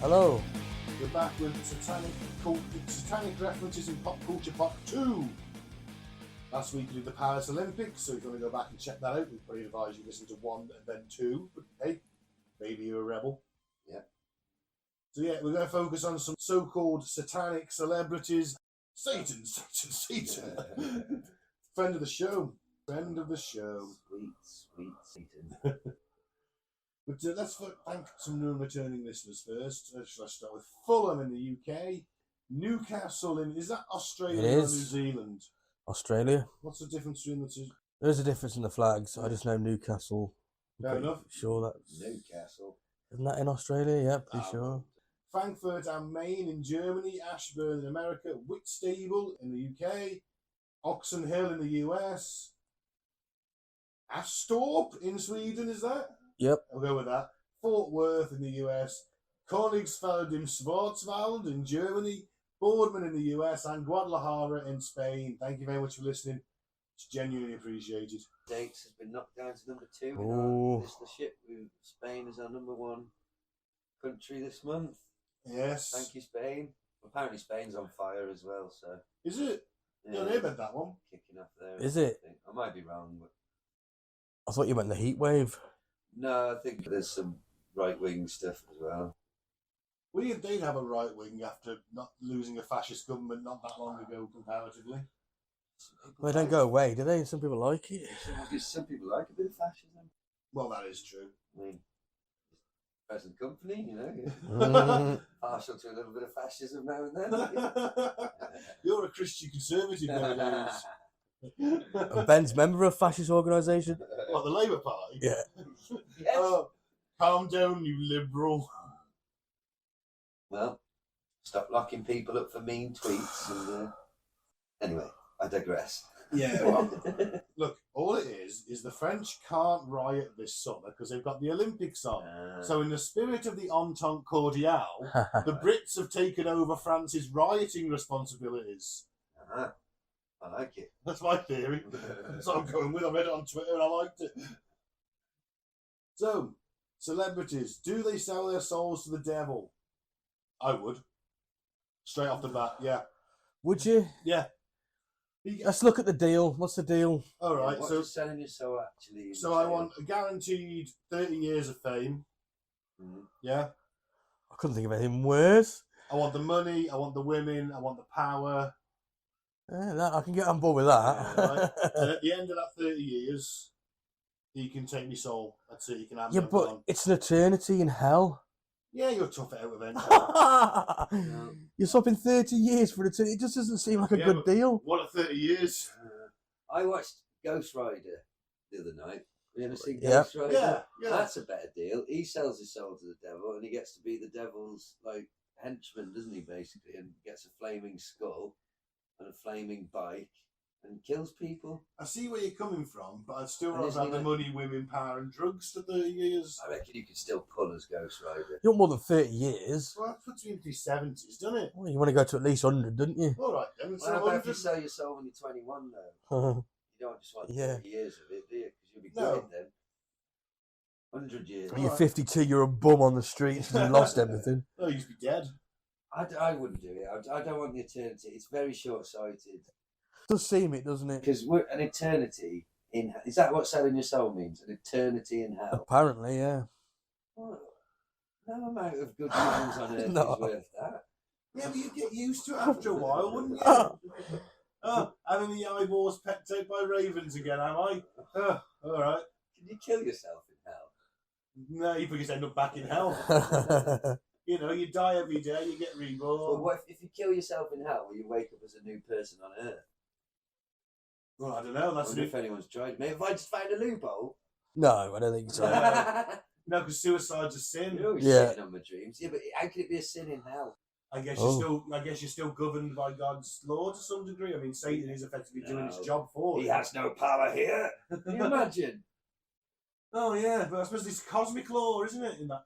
Hello. We're back with satanic references in pop culture part 2. Last week we did the Paris Olympics, so if you want to go back and check that out, we'd probably advise you listen to 1 and then 2. But hey, maybe you're a rebel. Yeah. So yeah, we're going to focus on some so-called satanic celebrities. Satan. Friend of the show. Sweet Satan. But let's thank some new and returning listeners first. Let's start with Fulham in the UK. Newcastle is that Australia or New Zealand? Australia. What's the difference between the two? There's a difference in the flags. I just know Newcastle. Fair enough. Sure that's... Newcastle. Isn't that in Australia? Yeah, pretty sure. Frankfurt am Main in Germany. Ashburn in America. Whitstable in the UK. Oxon Hill in the US. Astorp in Sweden, is that? Yep. I'll go with that. Fort Worth in the US. Königsfeld im Schwarzwald in Germany. Boardman in the US. And Guadalajara in Spain. Thank you very much for listening. It's genuinely appreciated. Dates has been knocked down to number 2 in our listenership. Spain is our number 1 country this month. Yes. Thank you, Spain. Apparently Spain's on fire as well, so... Is it? Yeah, I don't know about that one. Kicking off there. Is it? I might be wrong, but... I thought you meant the heat wave. No, I think there's some right-wing stuff as well. We did have a right wing after not losing a fascist government not that long ago, comparatively. Well, they don't go away, do they? Some people like it. Some people like a bit of fascism. Well, that is true. I mean, present company, you know, partial to a little bit of fascism now and then. You're a Christian conservative nowadays. And Ben's member of a fascist organisation. What, the Labour Party? Yeah. Yes. Oh, calm down, you liberal. Well, stop locking people up for mean tweets. And anyway, I digress. Yeah, well, look, all it is the French can't riot this summer because they've got the Olympics on. So in the spirit of the Entente Cordiale, the Brits have taken over France's rioting responsibilities. I like it. That's my theory. That's what I'm going with. I read it on Twitter and I liked it. So, celebrities, do they sell their souls to the devil? I would. Straight off the bat, yeah. Would you? Yeah. Let's look at the deal. What's the deal? All right, What so does selling your soul actually? So I want a guaranteed 30 years of fame. Mm-hmm. Yeah. I couldn't think of anything worse. I want the money. I want the women. I want the power. Yeah, I can get on board with that. Right? And at the end of that 30 years, he can take me soul. That's it. He can have me. Yeah, but it's an eternity in hell. Yeah, you'll tough it out eventually. You're swapping 30 years for eternity. It just doesn't seem like a good deal. What at 30 years? I watched Ghost Rider the other night. Have you ever seen Yeah. Ghost Rider? Yeah. That's a better deal. He sells his soul to the devil and he gets to be the devil's like henchman, doesn't he, basically, and gets a flaming skull and a flaming bike and kills people. I see where you're coming from, but I'd still And rather isn't have he the money, women, power and drugs for 30 years. I reckon you could still pull as Ghost Rider. You want more than 30 years. Well, that puts me into his 70s, doesn't it? Well, you want to go to at least 100, don't you? All right, then. Well, how about if you sell your soul when you're 21, though? You don't just want 30 years of it, do you? Because you'll be dead then. 100 years. When you're 52, you're a bum on the streets and you lost everything. Oh, you'd be dead. I wouldn't do it. I don't want the eternity. It's very short-sighted. Does seem it, doesn't it? Because an eternity in... Is that what selling your soul means? An eternity in hell? Apparently, yeah. Well, no amount of good news on earth is worth that. Yeah, but you'd get used to it after a while, wouldn't you? Having the eyeballs pecked out by ravens again, am I? All right. Can you kill yourself in hell? No, you just end up back in hell. You know, you die every day, you get reborn. Well, what if you kill yourself in hell, will you wake up as a new person on earth? Well, I don't know. I wonder if anyone's tried. Maybe if I just found a loophole. No, I don't think so. No, because suicide's a sin. You're always sitting on my dreams. Yeah, but how can it be a sin in hell? I guess you're still governed by God's law to some degree. I mean, Satan is effectively doing his job for you. He has no power here. Can you imagine? Oh yeah, but I suppose it's cosmic law, isn't it? In that,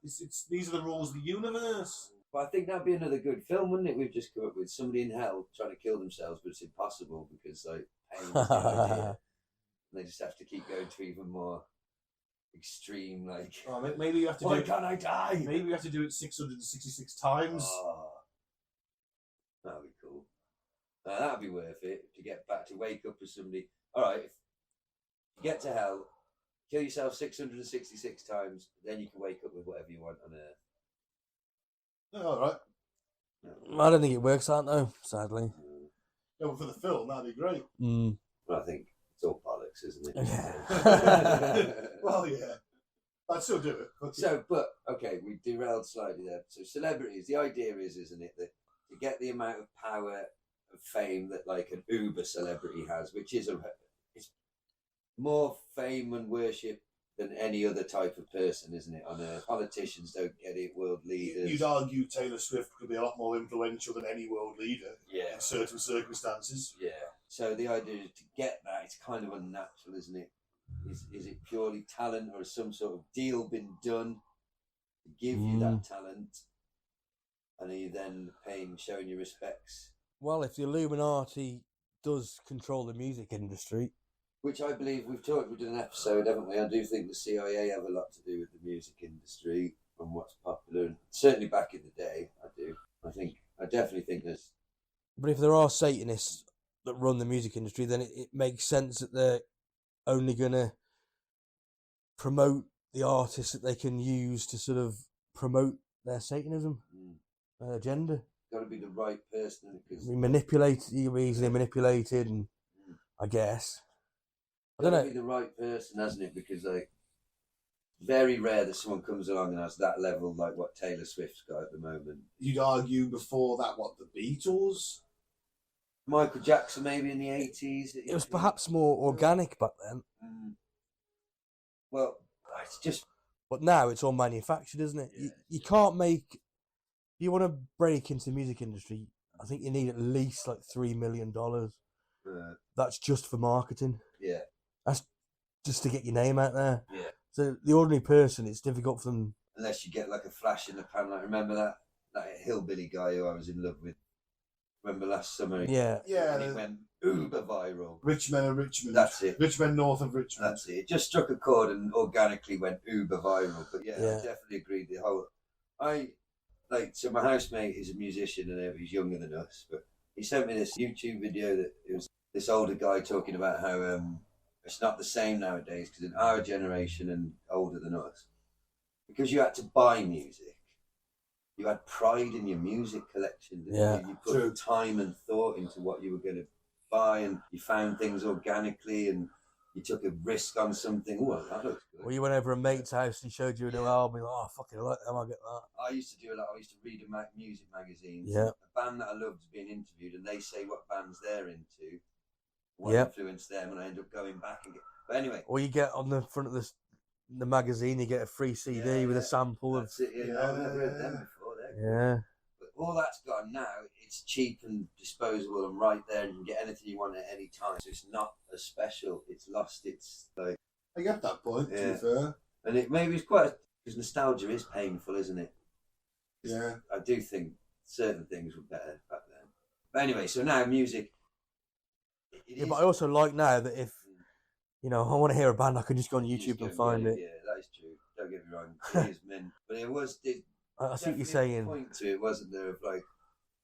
these are the rules of the universe. But I think that'd be another good film, wouldn't it? We've just come up with somebody in hell trying to kill themselves, but it's impossible because like pain is the idea. And they just have to keep going to even more extreme, like. Oh, maybe you have to. Why can't I die? Maybe you have to do it 666 times. Oh, that'd be cool. That'd be worth it to get back to wake up as somebody. All right, if you get to hell, kill yourself 666 times, then you can wake up with whatever you want on Earth. Oh, all right. I don't think it works out though, sadly. Yeah, but for the film, that'd be great. Well, I think it's all bollocks, isn't it? Yeah. Well, yeah. I'd still do it. But okay, we derailed slightly there. So celebrities, the idea is, isn't it, that to get the amount of power of fame that like an Uber celebrity has, which is it's more fame and worship than any other type of person, isn't it? On Earth, politicians don't get it. World leaders. You'd argue Taylor Swift could be a lot more influential than any world leader. Yeah. In certain circumstances. Yeah. So the idea is to get that, it's kind of unnatural, isn't it? Is it purely talent, or has some sort of deal been done to give you that talent, and are you then showing your respects? Well, if the Illuminati does control the music industry, which I believe we've done an episode, haven't we? I do think the CIA have a lot to do with the music industry and what's popular, and certainly back in the day. I definitely think there's. But if there are Satanists that run the music industry, then it makes sense that they're only going to promote the artists that they can use to sort of promote their Satanism agenda. Got to be the right person. Because You can be easily manipulated, and I guess. I don't know. Got to be the right person, hasn't it? Because like, very rare that someone comes along and has that level like what Taylor Swift's got at the moment. You'd argue before that, what, the Beatles? Michael Jackson, maybe in the 80s. It was perhaps more organic back then. Well, it's just. But now it's all manufactured, isn't it? Yeah. You can't make. If you want to break into the music industry, I think you need at least like $3 million. That's just for marketing. Yeah. That's just to get your name out there. Yeah. So the ordinary person, it's difficult for them. Unless you get like a flash in the pan. Like, remember that hillbilly guy who I was in love with? Remember last summer? Yeah. Yeah. And it went uber viral. Rich Men of Richmond. That's it. Rich Men north of Richmond. That's it. It just struck a chord and organically went uber viral. But yeah, Yeah. I definitely agree. So my housemate is a musician and he's younger than us, but he sent me this YouTube video that it was this older guy talking about how it's not the same nowadays, because in our generation and older than us, because you had to buy music, you had pride in your music collection. Yeah. You put time and thought into what you were going to buy, and you found things organically, and you took a risk on something. Oh, that looks good. Well, you went over a mate's house and he showed you a new album. You're like, oh, fucking, I like them, I'll get that. I used to do a lot. I used to read music magazines. Yeah. A band that I loved is being interviewed, and they say what bands they're into, what Yeah. influenced them, and I end up going back and get. But anyway, Or you get on the front of the magazine, you get a free CD with a sample that's it. Yeah, I've never heard them before. Yeah. But all that's gone now. It's cheap and disposable and right there, and you can get anything you want at any time. So it's not as special. It's lost its like. I get that point, to Yeah. be fair. And maybe it's quite because nostalgia is painful, isn't it? Yeah. I do think certain things were better back then. But anyway, so now music. Yeah, but I also like now that if, I want to hear a band, I can just go on YouTube and find it. Yeah, that is true. Don't get me wrong. It is mint. But it was. I see what you're definitely a saying. point to it, wasn't there? Of like,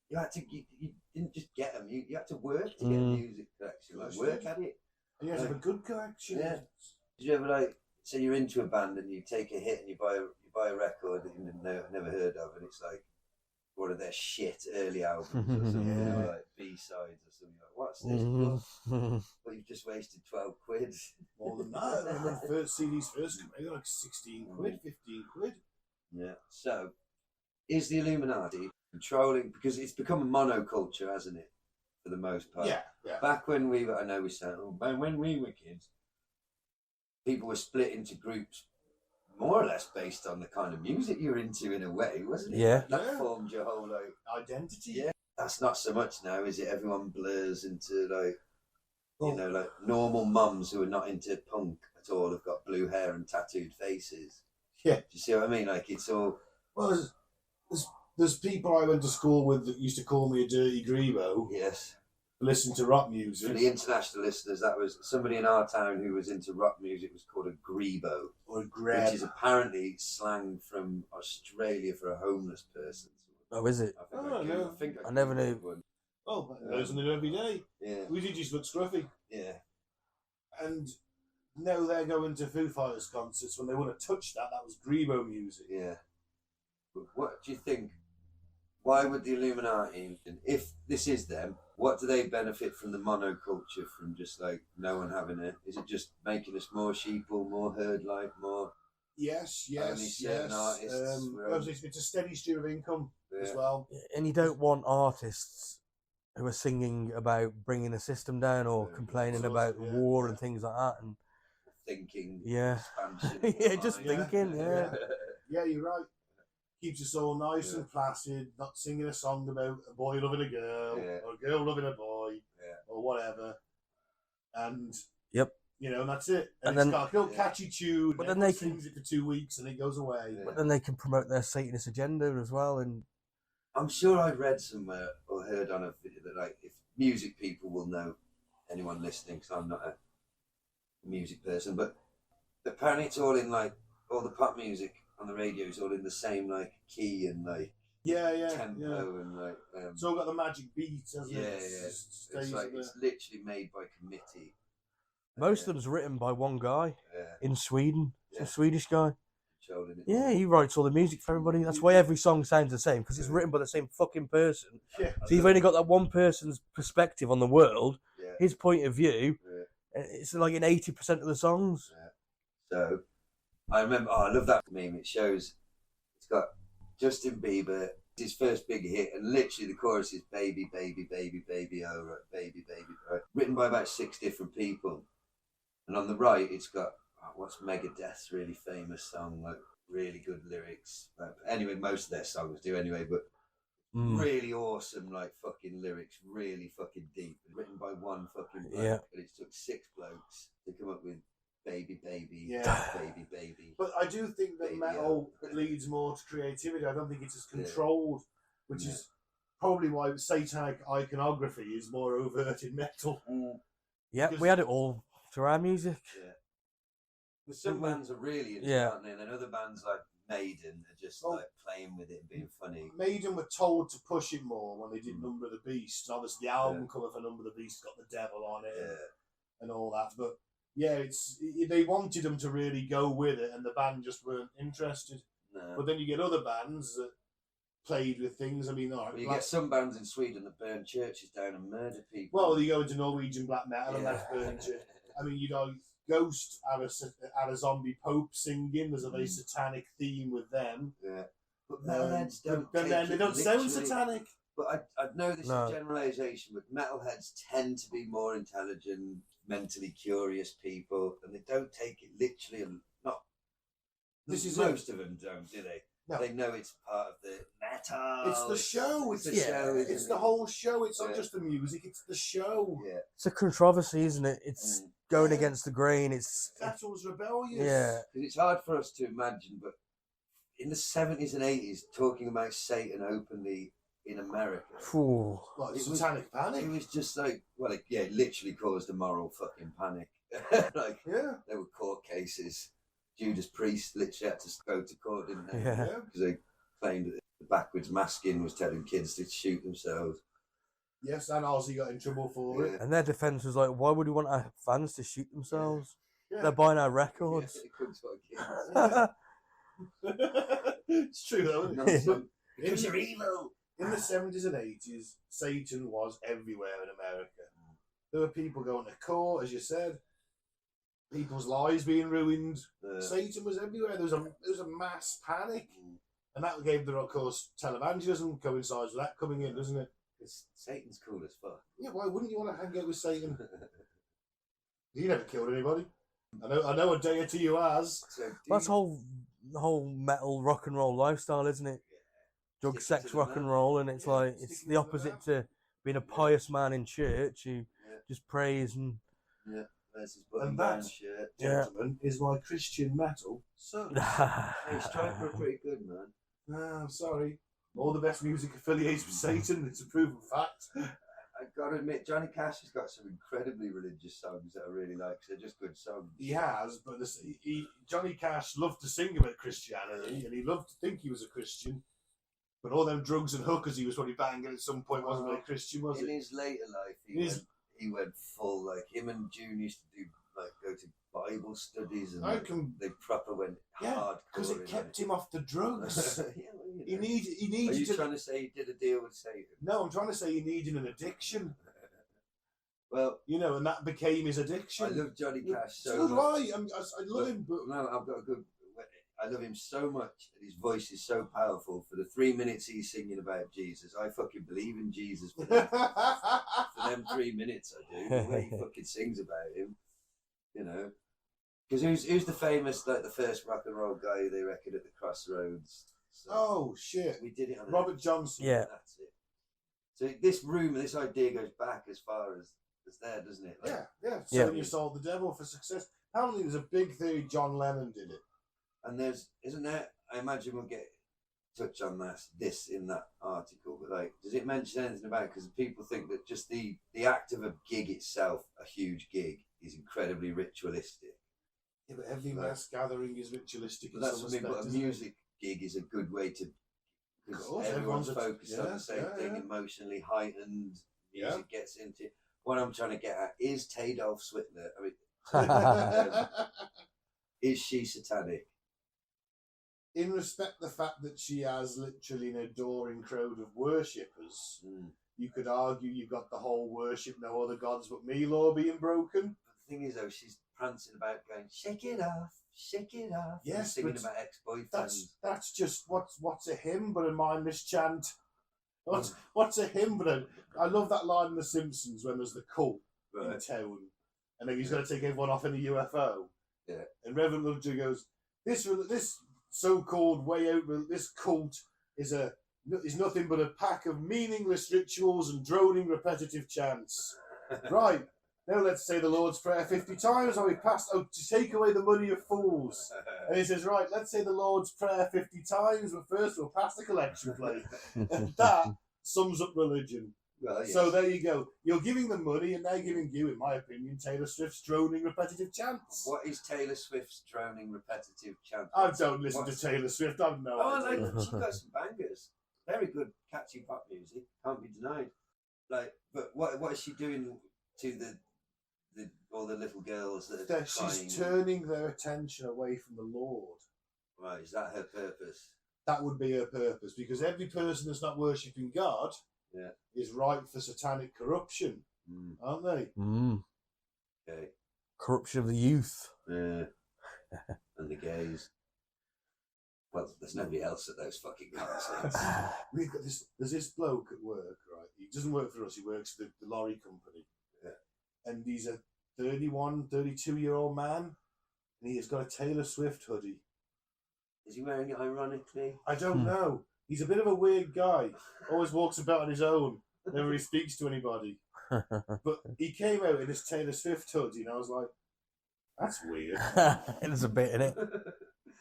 you didn't just get them. You had to work to get a music collection. Like, work at it. And you have to have a good collection. Yeah. Did you ever say you're into a band and you take a hit and you buy a record that you never heard of, and it's like one of their shit early albums or something, or like B-sides or something. Like, what's this? But you've just wasted 12 quid. More than that. I remember when first CDs first came out, they were like 16 quid, 15 quid. Yeah. So, is the Illuminati controlling? Because it's become a monoculture, hasn't it? For the most part. Yeah, yeah. Back when we were, I know we said, when we were kids, people were split into groups more or less based on the kind of music you're into in a way, wasn't it? Yeah. That formed your whole identity. Yeah. That's not so much now, is it? Everyone blurs into like normal mums who are not into punk at all have got blue hair and tattooed faces. Yeah. Do you see what I mean? Like it's all. Well, there's people I went to school with that used to call me a dirty grebo. Yes. listen to rock For music. the international listeners, that was somebody in our town who was into rock music was called a grebo, Or a which grab. is apparently slang from Australia for a homeless person. Oh, is it? I never knew. One. Oh, those on it every day. Yeah. We did just look scruffy. Yeah. And now they're going to Foo Fighters concerts when they wouldn't have touched that. That was grebo music. Yeah. But what do you think? Why would the Illuminati, if this is them, what do they benefit from the monoculture, from just like no one having it? Is it just making us more sheeple, more herd-like, more... Yes. Only certain artists It's a steady stream of income as Yeah. well. And you don't want artists who are singing about bringing the system down or Yeah, complaining of course, about yeah, war yeah. and things like that. And Thinking, yeah, expansion. yeah, just Yeah. thinking, yeah. Yeah, you're right. Keeps us all nice and placid, not singing a song about a boy loving a girl Yeah. or a girl loving a boy Yeah. or whatever. And Yep. you know, and that's it. And it's then- got a little catchy tune. But But then then they sings it for 2 weeks and it goes away. Yeah. But then they can promote their Satanist agenda as well. And I'm sure I read somewhere or heard on a video that, like, if music people will know, anyone listening, because I'm not a music person, but apparently it's all in, like, all the pop music on the radio is all in the same, like, key and, like, Yeah. tempo and, like... It's all got the magic beats, hasn't yeah, it? yeah. Stays It's like, in there. it's literally made by committee. most Yeah. of them's written by one guy Yeah, in Sweden, Yeah. some Swedish guy. controlling it. Yeah, he writes all the music for everybody. That's why every song sounds the same, because it's written by the same fucking person. Yeah. So you've only got that one person's perspective on the world, Yeah. his point of view. Yeah. It's like in 80% of the songs. So I remember, I love that meme. It shows it's got Justin Bieber, his first big hit, and literally the chorus is baby, baby, baby, baby, oh, right, baby, baby, right. Written by about 6 different people. And on the right, it's got, what's Megadeth's really famous song, like really good lyrics. Anyway, most of their songs do anyway, but really awesome, like fucking lyrics, really fucking deep. Written by one fucking bloke, Yeah. and it took 6 blokes to come up with baby, baby, Yeah. baby, baby. But I do think that Baby, metal leads more to creativity. I don't think it's as controlled, which is probably why satanic iconography is more overt in metal. Yeah, Because- we had it all through our music. Yeah. But some bands are really into Yeah. it, aren't they? And then other bands like Maiden are just like playing with it and being funny. Maiden were told to push it more when they did Number of the Beast. Obviously, the album cover for Number of the Beast got the devil on it and all that. But yeah, they wanted them to really go with it, and the band just weren't interested. No. But then you get other bands that played with things. I mean, all right, Well, you get some bands in Sweden that burn churches down and murder people. well, you go into Norwegian black metal and Yeah. that's burnt shit. I mean, you know, Ghost had a zombie pope singing. There's a very satanic theme with them. Yeah. But metalheads don't. But then take they it don't sound literally. satanic. But I know this No. is a generalisation, but metalheads tend to be more intelligent, mentally curious people, and they don't take it literally. And not. This is most of them don't, do they? No. They know it's part of the metal. It's the show. It's the the show. It's isn't the it? whole show. It's not Yeah. just the music. It's the show. Yeah. It's a controversy, isn't it? It's going against the grain. It's Metal's rebellious. yeah. Because it's hard for us to imagine, but in the 70s and 80s, talking about Satan openly in America, Phew. Like It was- satanic panic. it was just like, well, it literally caused a moral fucking panic. Like, Yeah. there were court cases. Judas Priest literally had to go to court, didn't they? Yeah. Yeah. Because they claimed that the backwards masking was telling kids to shoot themselves. Yes, and Ozzy got in trouble for it. And their defense was like, why would we want our fans to shoot themselves? Yeah. They're buying our Yeah, records. it comes by kids. It's true though, isn't it? Nonsense. Because you're evil. In the 70s and 80s, Satan was everywhere in America. There were people going to court, as you said. People's lives being ruined. Satan was everywhere. There was a mass panic, and that gave the, of course, televangelism coincides with that coming in, doesn't it? Because Satan's cool as fuck. Yeah, why wouldn't you want to hang out with Satan? He never killed anybody. I know a day or two you has. So do That's you- the whole metal rock and roll lifestyle, isn't it? Drug, Stick sex, to the rock and man. roll, and it's Yeah, like it's sticking the to the opposite to being a pious man in church who just prays and There's his button And down that- shirt. Yeah. Gentlemen, is why Christian metal sucks. Hey, Striper are pretty good, man. I'm sorry. All the best music affiliates with Satan. It's a proven fact. I've got to admit, Johnny Cash has got some incredibly religious songs that I really like. 'Cause they're just good songs. He has, but Johnny Cash loved to sing about Christianity, and he loved to think he was a Christian. But all them drugs and hookers he was probably banging at some point wasn't very Christian, was In it? his later life, he went full. Like him and June used to do go to Bible studies, and they proper went hard because it kept him off the drugs. Yeah, well, He needed. Are you trying to say he did a deal with Satan? No, I'm trying to say he needed an addiction. Well, and that became his addiction. I love Johnny Cash so much. I love him, but no, I've got a good. I love him so much, and his voice is so powerful. For the 3 minutes he's singing about Jesus, I fucking believe in Jesus for them, for them 3 minutes. I do. The way he fucking sings about him, Because who's the famous, the first rock and roll guy they reckon at the Crossroads? So oh shit! We did it on Robert Johnson. Yeah, that's it. So this rumor, this idea goes back as far as there, doesn't it? Yeah. Selling your soul to the devil for success. Apparently, there's a big theory John Lennon did it. And isn't there? I imagine we'll get touch on this in that article. But does it mention anything about? Because people think that just the act of a gig itself, a huge gig, is incredibly ritualistic. Yeah, but every mass gathering is ritualistic. But that's something. But a music gig is a good way to. Because everyone's focused on the same thing, emotionally heightened. Music gets into. What I'm trying to get at is Tadolf Switler. Is she satanic? In respect to the fact that she has literally an adoring crowd of worshippers, you could argue you've got the whole worship no other gods but me law being broken. But the thing is, though, she's prancing about going, shake it off, yes, singing about ex-boyfriends. That's just what's a hymn but a mindless chant. What's a hymn but I love that line in The Simpsons when there's the cult in town, and then he's going to take everyone off in a UFO. Yeah. And Reverend Ludger goes, this so-called way out, this cult is nothing but a pack of meaningless rituals and droning repetitive chants. Right, now let's say the Lord's Prayer 50 times, or we passed out to take away the money of fools. And he says, right, let's say the Lord's Prayer 50 times, but first we'll pass the collection plate. And that sums up religion. Well, yes. So there you go. You're giving them money, and they're giving you, in my opinion, Taylor Swift's droning repetitive chants. What is Taylor Swift's droning repetitive chant? I don't listen to Taylor Swift. I've no idea. She's got some bangers. Very good, catchy pop music. Can't be denied. But what is she doing to all the little girls that are crying? She's turning their attention away from the Lord. Right, is that her purpose? That would be her purpose, because every person that's not worshipping God is ripe for satanic corruption, aren't they? Okay. Corruption of the youth. Yeah. And the gays. Well, there's nobody else at those fucking concerts. We've got this. There's this bloke at work, right? He doesn't work for us. He works for the lorry company. Yeah. And he's a 31, 32-year-old man, and he has got a Taylor Swift hoodie. Is he wearing it ironically? I don't know. He's a bit of a weird guy. Always walks about on his own. Never really speaks to anybody. But he came out in his Taylor Swift hoodie, and I was like, that's weird. There's a bit in it.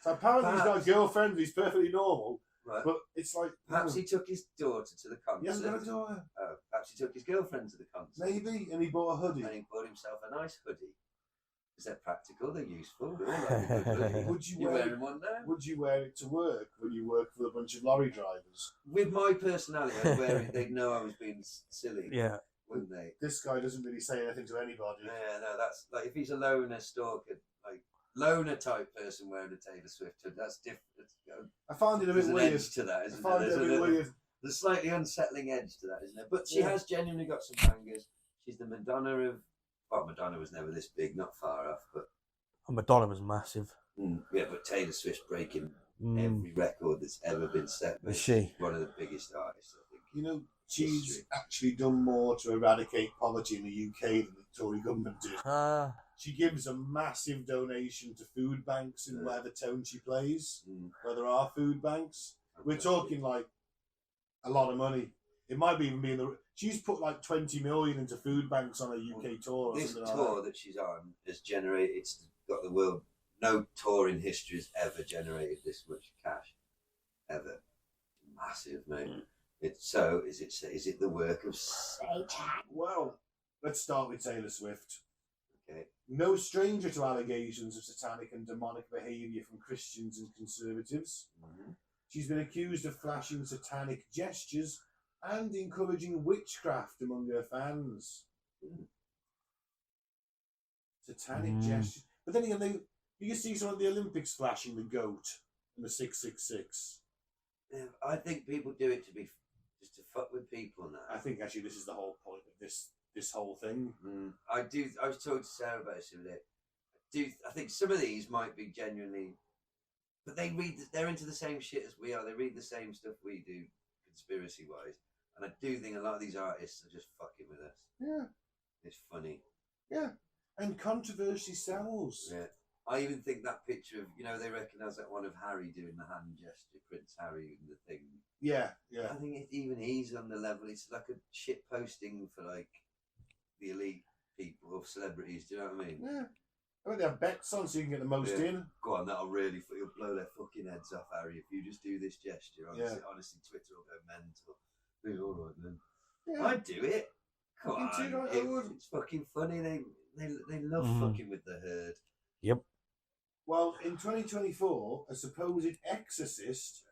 So apparently he's got a girlfriend, he's perfectly normal. Right. But it's like... Perhaps he took his daughter to the concert. He hasn't got a daughter. Oh, perhaps he took his girlfriend to the concert. Maybe, and he bought a hoodie. And he bought himself a nice hoodie. Is that practical? They're useful. They're all like a good hoodie. Would you You're wear wearing one now? Would you wear it to work when you work for a bunch of lorry drivers? With my personality, I'd wear it. They'd know I was being silly. Yeah. Wouldn't they? This guy doesn't really say anything to anybody. Yeah, no, that's like if he's a loner stalker, loner type person wearing a Taylor Swift hood, that's different. I find it a bit There's an weird. edge to that, isn't I find there? it a bit weird. There's a slightly unsettling edge to that, isn't there? But she has genuinely got some bangers. She's the Madonna of... Well, Madonna was never this big, not far off, but... Madonna was massive. Yeah, but Taylor Swift's breaking every record that's ever been set. Is she? One of the biggest artists, I think. You know, she's actually done more to eradicate poverty in the UK than the Tory government did. She gives a massive donation to food banks in whatever town she plays, where there are food banks. We're talking like a lot of money. It might even be in the... She's put like 20 million into food banks on a UK tour. Or this something tour like that she's on has generated... It's got the world... No tour in history has ever generated this much cash. Ever. Massive, mate. Is it the work of Satan? Well, let's start with Taylor Swift. Okay. No stranger to allegations of satanic and demonic behaviour from Christians and conservatives. Mm-hmm. She's been accused of flashing satanic gestures and encouraging witchcraft among her fans. Satanic gestures. But then again, you can see some of the Olympics flashing the goat and the 666. Yeah, I think people do it just to fuck with people now. I think actually this is the whole point of this whole thing. I was talking to Sarah about this the other day. I think some of these might be genuinely, but they're into the same shit as we are. They read the same stuff we do, conspiracy wise. And I do think a lot of these artists are just fucking with us. Yeah. It's funny. Yeah. And controversy sells. Yeah. I even think that picture of, they recognise that one of Harry doing the hand gesture, Prince Harry and the thing. Yeah, yeah. I think even he's on the level. It's like a shit posting for like the elite people or celebrities. Do you know what I mean? Yeah. I mean, they have bets on so you can get the most in. Go on, you'll blow their fucking heads off, Harry, if you just do this gesture. Honestly, Twitter will go mental. Be all right then. Yeah. I'd do it. Come on, it's fucking funny. They love fucking with the herd. Yep. Well, in 2024, a supposed exorcist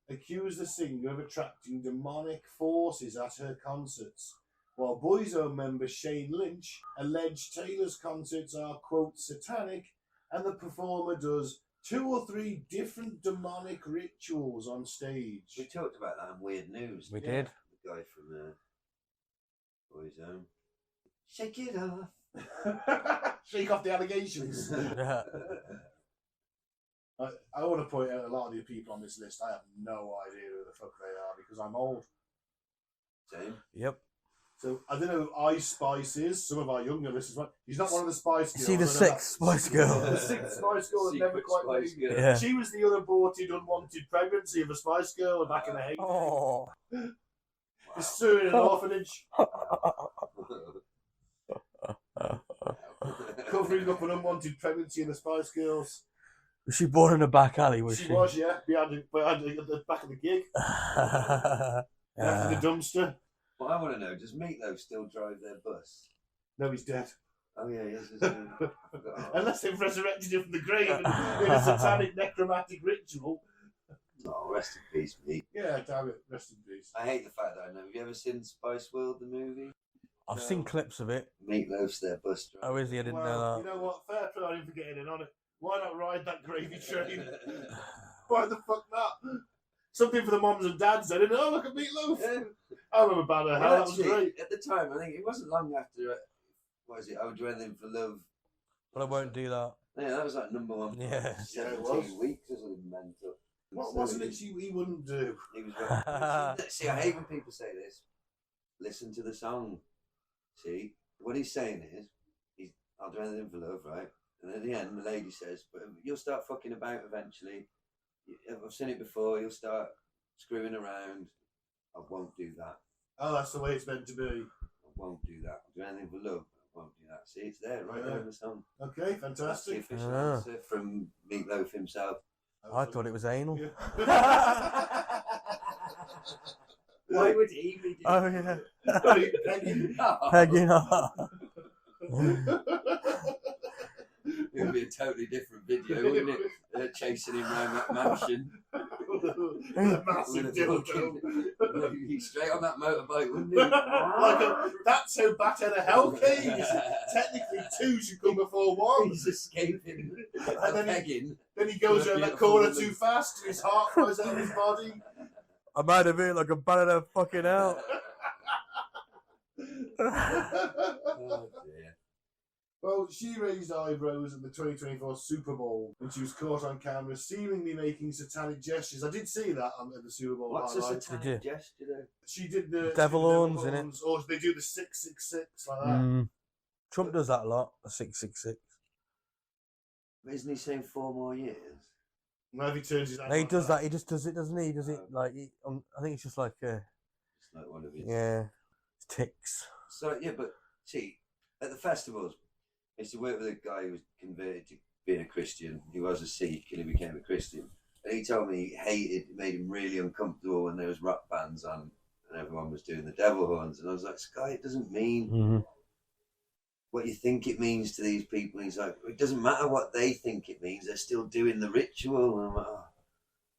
accused the singer of attracting demonic forces at her concerts, while Boyzone member Shane Lynch alleged Taylor's concerts are, quote, satanic, and the performer does 2 or 3 different demonic rituals on stage. We talked about that in Weird News. We did. The guy from Boyzone. Shake it off. Shake off the allegations. I want to point out a lot of the people on this list. I have no idea who the fuck they are because I'm old. Same. Yep. So I don't know who Ice Spice is. Some of our younger listeners, He's not one of the Spice Girls. See the 6th Spice Girl. The 6th Spice Girl that never quite Spice made. Girl. Yeah. She was the unaborted, unwanted pregnancy of a Spice Girl back in the 80s. Oh. It's still in an orphanage, covering up an unwanted pregnancy in the Spice Girls. Was she born in a back alley? She was, yeah, behind the back of the gig, after the dumpster. What I want to know, does Meatloaf still drive their bus? No, he's dead. Oh yeah, yes. Unless they've resurrected him from the grave in a satanic necromantic ritual. Oh, rest in peace, Meat. Yeah, damn it, rest in peace. I hate the fact that I know. Have you ever seen Spice World, the movie? I've seen clips of it. Meatloaf's their bus driver. Oh, is he? I didn't know that. You know what? Fair play on him for getting in on it. Why not ride that gravy train? Why the fuck not? Something for the moms and dads then. Oh, look at Meatloaf. Yeah. I remember Banner Hell. That was great. At the time, I think it wasn't long after. What is it? I Would Do Anything for Love. But I won't do that. Yeah, that was like #1. Yeah. 17 weeks or something mental. What wasn't it he wouldn't do? He was See, I hate when people say this. Listen to the song. See, what he's saying is, I'll do anything for love, right? And at the end, the lady says, but you'll start fucking about eventually. I've seen it before. You'll start screwing around. I won't do that. Oh, that's the way it's meant to be. I won't do that. I'll do anything for love. I won't do that. See, it's there, right there in the song. Okay, That's the fantastic. official answer from Meatloaf himself. I thought it was anal. Yeah. Why would he be doing Oh, yeah. Pegging. Pegging up. It would be a totally different video, wouldn't it? Chasing him around that mansion. A massive dildo. He's straight on that motorbike, wouldn't he? That's how Bat had a hell cage. Technically, 2 should come before 1. He's escaping. And Pegging. then he goes around that corner too fast, his heart flies out of his body. I'm out of it like a bat of fucking hell. Oh dear. Well, she raised eyebrows at the 2024 Super Bowl when she was caught on camera seemingly making satanic gestures. I did see that at the Super Bowl What's a highlights. satanic gesture though? She did the Devil horns, innit? Or they do the 666 like that. Trump does that a lot. The 666. But isn't he saying 4 more years? Now if he turns his No, he does that. He just does it, doesn't he? He does it like I think it's just like It's like one of his. yeah, ticks. So yeah, but see, at the festivals, I used to work with a guy who was converted to being a Christian. He was a Sikh and he became a Christian. And he told me he hated, it made him really uncomfortable when there was rock bands on and everyone was doing the devil horns, and I was like, Sky, it doesn't mean Mm-hmm. what you think it means to these people. And he's like, it doesn't matter what they think it means, they're still doing the ritual. And I'm like,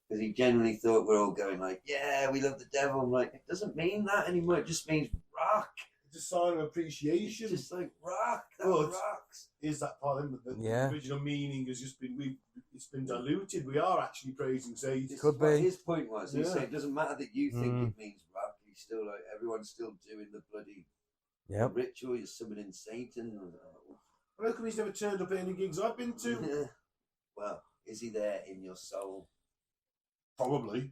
because he genuinely thought we're all going like, yeah, we love the devil. I'm like, it doesn't mean that anymore. It just means rock. It's a sign of appreciation. It's just like rock. That But rocks. is that part of it? The original meaning has just been it's been diluted. We are actually praising Satan. This Could is what be. his point was. He Yeah. said it doesn't matter that you think it means rock. He's still like, everyone's still doing the bloody ritual. You're summoning Satan. How come he's never turned up at any gigs I've been to? Well, is he there in your soul? Probably.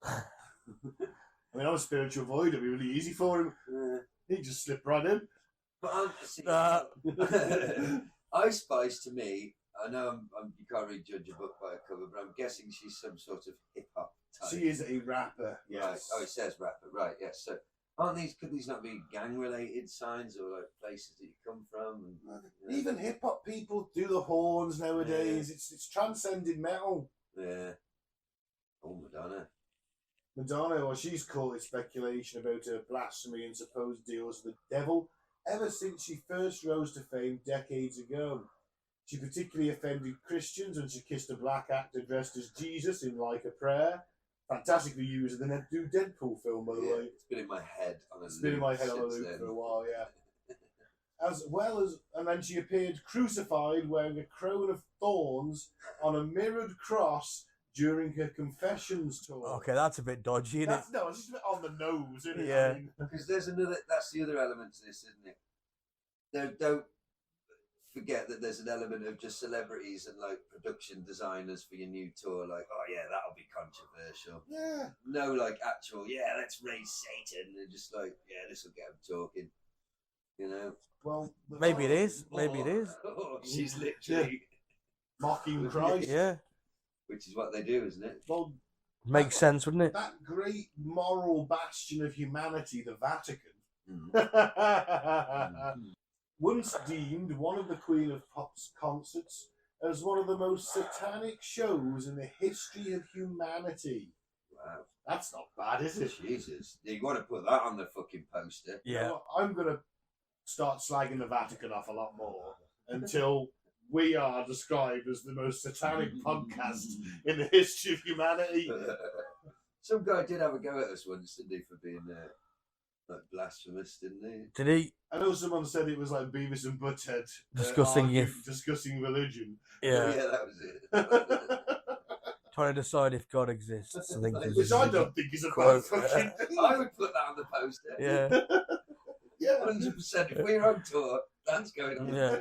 I mean, I'm a spiritual void. It'd be really easy for him. He'd just slip right in. But Ice Spice, to me, I know you can't really judge a book by a cover, but I'm guessing she's some sort of hip hop type. She is a rapper. Yes. Right. Oh, it says rapper. Right. Yes. So, could these not be gang related signs or like places that you come from? And, even hip hop people do the horns nowadays. It's transcended metal. Yeah. Oh, Madonna. Madonna, well, she's caught in speculation about her blasphemy and supposed deals with the devil ever since she first rose to fame decades ago. She particularly offended Christians when she kissed a black actor dressed as Jesus in Like a Prayer. Fantastically used in the new Deadpool film, by the way. It's been in my head on a loop. It's been in my head on a loop for a while, yeah. As well as, and then she appeared crucified wearing a crown of thorns on a mirrored cross during her Confessions tour. Okay, that's a bit dodgy, isn't it? No, it's just a bit on the nose, isn't it? Yeah. I mean, Because that's the other element to this, isn't it? Don't forget that there's an element of just celebrities and like production designers for your new tour, like, oh yeah, that'll be controversial. yeah. No, like actual, yeah, let's raise Satan. They're just like, yeah, this will get them talking. You know? Well, Maybe it is. Maybe it is. Oh, she's literally mocking Christ. Yeah. Which is what they do, isn't it? Well, Makes sense, wouldn't it? that great moral bastion of humanity, the Vatican, once deemed one of the Queen of Pop's concerts as one of the most satanic shows in the history of humanity. Wow. That's not bad, is it? Jesus. You want to put that on the fucking poster. Yeah. You know, I'm going to start slagging the Vatican off a lot more until we are described as the most satanic podcast in the history of humanity. Some guy did have a go at us once, didn't he, for being like blasphemous, didn't he? Did he? I know someone said it was like Beavis and Butthead discussing religion. Yeah. Yeah, that was it. Trying to decide if God exists. I think Which I don't think is a bad Quote. fucking thing. I would put that on the poster. Yeah. Yeah. 100%. If we're on tour, that's going on. Yeah.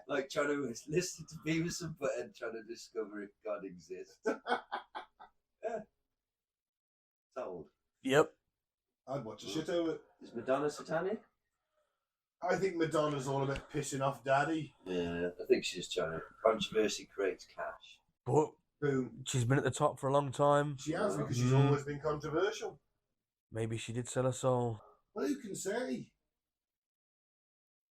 Like trying to listen to Beavis and Butthead trying to discover if God exists. Yeah. Sold. Yep. I'd watch a shit over it. Is Madonna satanic? I think Madonna's all about pissing off Daddy. Yeah, I think she's trying to. Controversy creates cash. But Boom. she's been at the top for a long time. She has, because she's always been controversial. Maybe she did sell her soul. Well, who can say?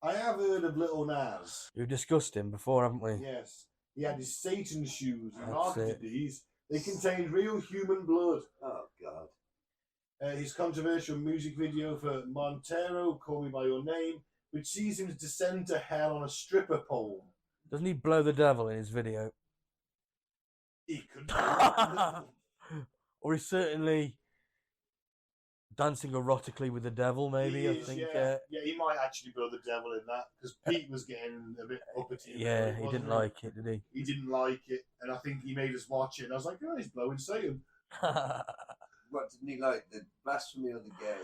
I have heard of Little Nas. We've discussed him before, haven't we? Yes. He had his Satan shoes. He That's marketed it. these. They contained real human blood. Oh, God. His controversial music video for Montero, Call Me By Your Name, which sees him descend to hell on a stripper pole. Doesn't he blow the devil in his video? He could. Or he's certainly dancing erotically with the devil, maybe. He I is, think. yeah. Yeah, he might actually blow the devil in that, because Pete was getting a bit uppity. Yeah, he didn't like it, did he? He didn't like it, and I think he made us watch it, and I was like, oh, he's blowing Satan. What didn't he like? The blasphemy or the gay?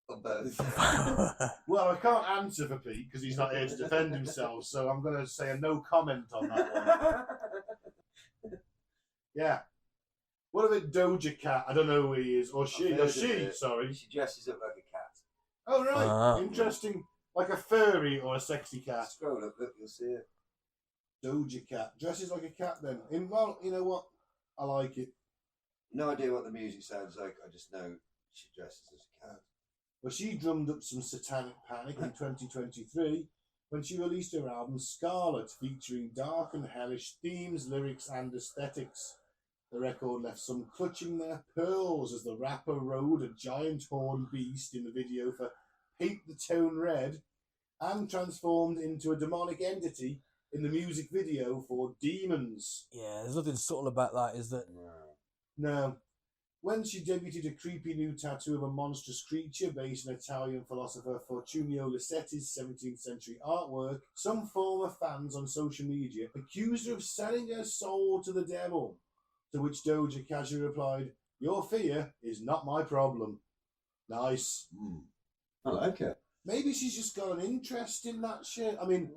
Or both? Well, I can't answer for Pete, because he's not here to defend himself, so I'm going to say a no comment on that one. Yeah. What about Doja Cat? I don't know who he is, or she. Or she, sorry. She dresses up like a cat. Oh, right. Ah. Interesting. Like a furry or a sexy cat. Scroll up, look, you'll see it. Doja Cat. Dresses like a cat then. Well, you know what? I like it. No idea what the music sounds like. I just know she dresses as a cat. Well, she drummed up some satanic panic in 2023 when she released her album Scarlet, featuring dark and hellish themes, lyrics, and aesthetics. The record left some clutching their pearls as the rapper rode a giant horned beast in the video for Paint the Town Red, and transformed into a demonic entity in the music video for Demons. Yeah, there's nothing subtle about that, is there? No. When she debuted a creepy new tattoo of a monstrous creature based on Italian philosopher Fortunio Lissetti's 17th century artwork, some former fans on social media accused her of selling her soul to the devil, to which Doja casually replied, "Your fear is not my problem." Nice. I like it. Maybe she's just got an interest in that shit. I mean,